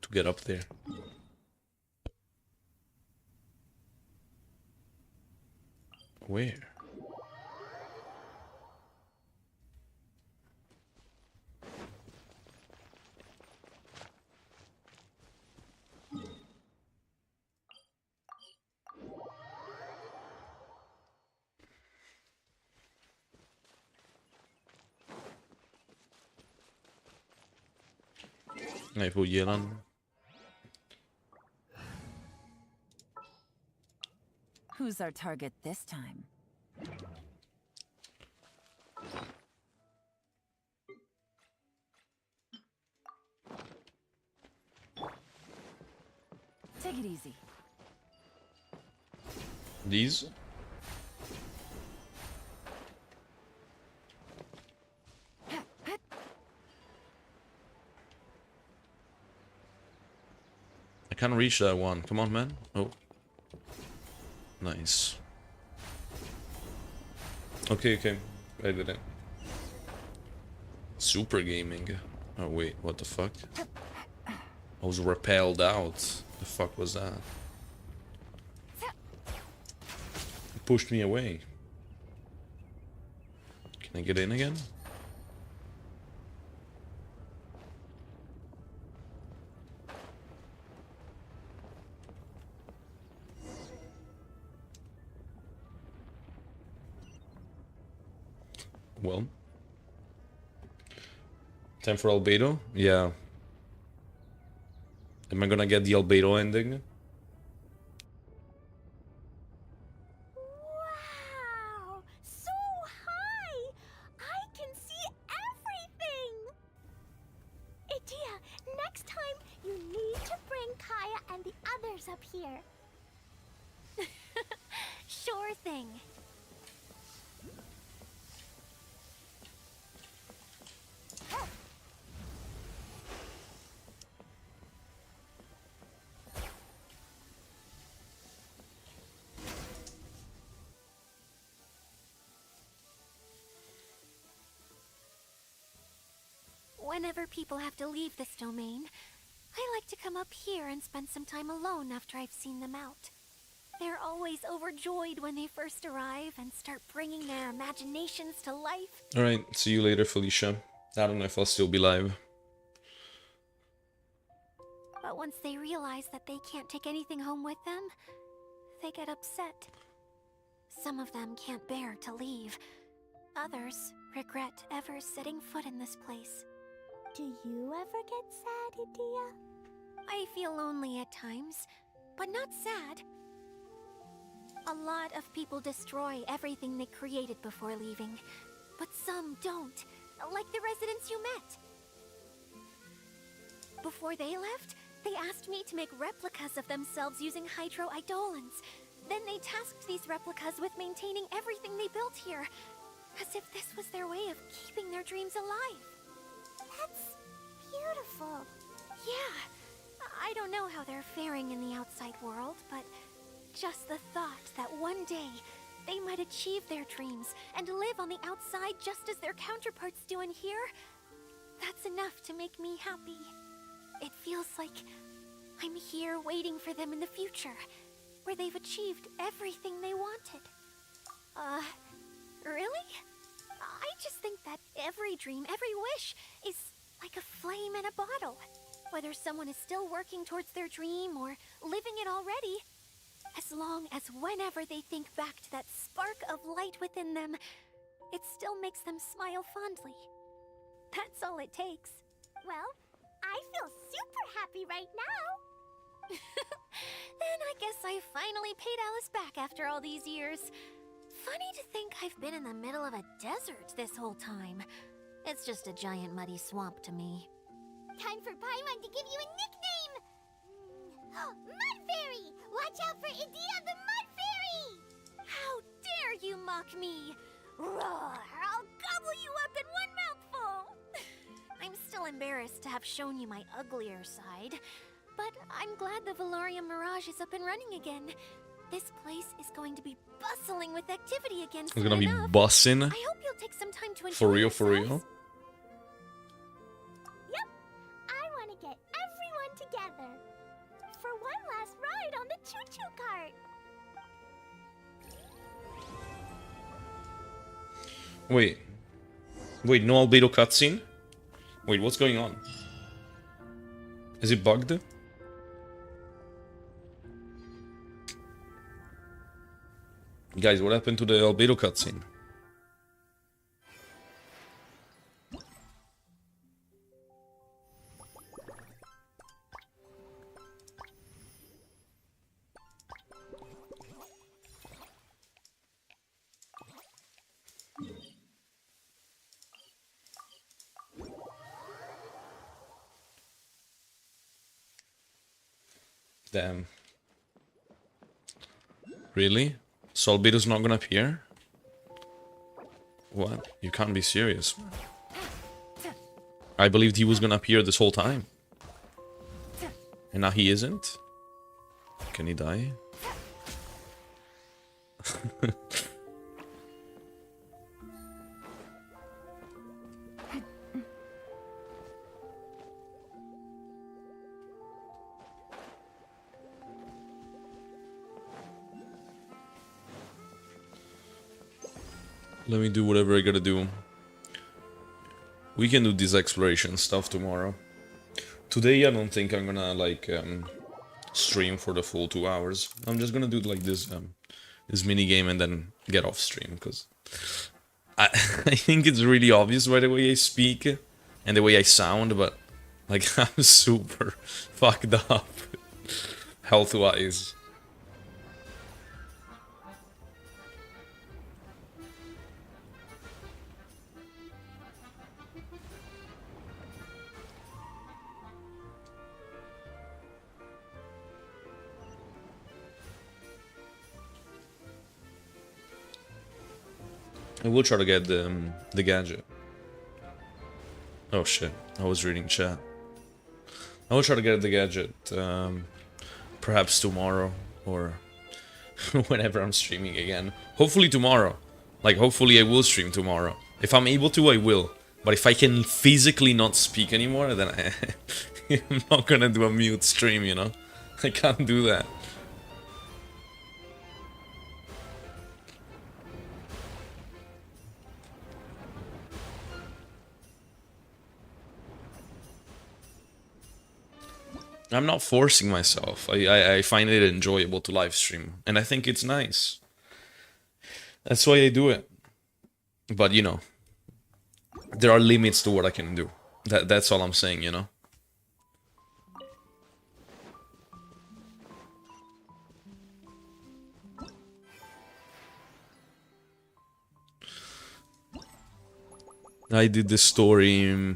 Speaker 2: To get up there? Where? Nej, på gillan.
Speaker 11: Who's our target this time? Take it easy.
Speaker 2: These? I can't reach that one. Come on, man. Oh. Nice. Okay, okay. I did it. Super gaming. Oh, wait. What the fuck? I was repelled out. The fuck was that? It pushed me away. Can I get in again? Well. Time for albedo? Yeah. Am I gonna get the albedo ending?
Speaker 9: Wow! So high! I can see everything! Idia, next time you need to bring Kaya and the others up here.
Speaker 4: Sure thing. Whenever people have to leave this domain, I like to come up here and spend some time alone after I've seen them out. They're always overjoyed when they first arrive and start bringing their imaginations to life.
Speaker 2: Alright, see you later, Felicia. I don't know if I'll still be live.
Speaker 4: But once they realize that they can't take anything home with them, they get upset. Some of them can't bear to leave. Others regret ever setting foot in this place.
Speaker 9: Do you ever get sad, Idia?
Speaker 4: I feel lonely at times, but not sad. A lot of people destroy everything they created before leaving, but some don't, like the residents you met. Before they left, they asked me to make replicas of themselves using hydro-eidolons. Then they tasked these replicas with maintaining everything they built here, as if this was their way of keeping their dreams alive.
Speaker 9: That's beautiful.
Speaker 4: Yeah, I don't know how they're faring in the outside world, but just the thought that one day they might achieve their dreams and live on the outside just as their counterparts do in here, that's enough to make me happy. It feels like I'm here waiting for them in the future, where they've achieved everything they wanted. Really? I just think that every dream, every wish, is like a flame in a bottle. Whether someone is still working towards their dream or living it already, as long as whenever they think back to that spark of light within them, it still makes them smile fondly. That's all it takes.
Speaker 9: Well, I feel super happy right now.
Speaker 4: Then I guess I finally paid Alice back after all these years. Funny to think I've been in the middle of a desert this whole time. It's just a giant muddy swamp to me.
Speaker 9: Time for Paimon to give you a nickname! Mud Fairy! Watch out for Idea the Mud Fairy!
Speaker 4: How dare you mock me! Roar! I'll gobble you up in one mouthful! I'm still embarrassed to have shown you my uglier side, but I'm glad the Valorium Mirage is up and running again. This place is going to be bustling with activity again soon
Speaker 2: It's gonna be
Speaker 4: enough.
Speaker 2: bussin'.
Speaker 4: I hope you'll take some time to enjoy
Speaker 2: For real, for
Speaker 4: yourselves.
Speaker 2: real.
Speaker 9: Yep, I want to get everyone together for one last ride on the choo-choo cart.
Speaker 2: Wait, no albedo cutscene? Wait, what's going on? Is it bugged? Guys, what happened to the albedo cutscene? Damn. Really? So albedo's not gonna appear? What? You can't be serious. I believed he was gonna appear this whole time. And now he isn't? Can he die? Let me do whatever I gotta do. We can do this exploration stuff tomorrow. Today I don't think I'm gonna like stream for the full 2 hours. I'm just gonna do like this this mini game and then get off stream because I I think it's really obvious by the way I speak and the way I sound, but like I'm super fucked up health wise. I will try to get the gadget. Oh shit, I was reading chat. I will try to get the gadget perhaps tomorrow or whenever I'm streaming again. Hopefully tomorrow. Like hopefully I will stream tomorrow. If I'm able to, I will. But if I can physically not speak anymore, then I'm not gonna do a mute stream, you know? I can't do that. I'm not forcing myself. I find it enjoyable to live stream, and I think it's nice. That's why I do it. But you know, there are limits to what I can do. That's all I'm saying, you know. I did this story.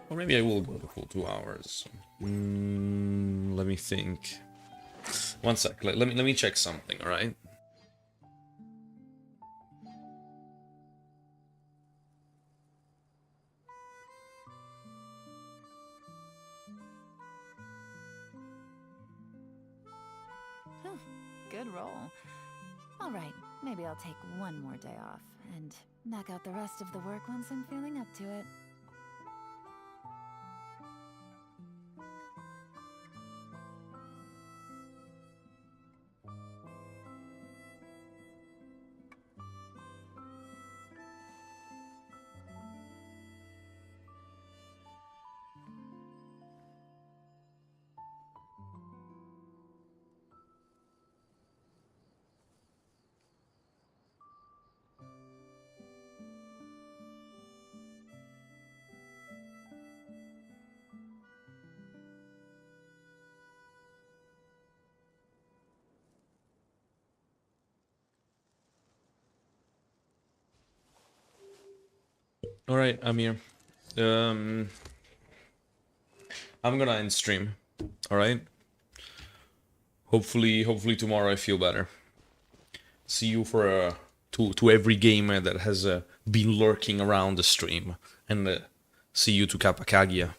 Speaker 2: Or maybe I will go the full 2 hours. Let me think. One sec. Let me check something. All right.
Speaker 11: Good roll. All right, maybe I'll take one more day off and knock out the rest of the work once I'm feeling up to it.
Speaker 2: All right, Amir. I'm gonna end stream. All right. Hopefully tomorrow I feel better. See you for to every gamer that has been lurking around the stream, and see you to Kappa Kagia.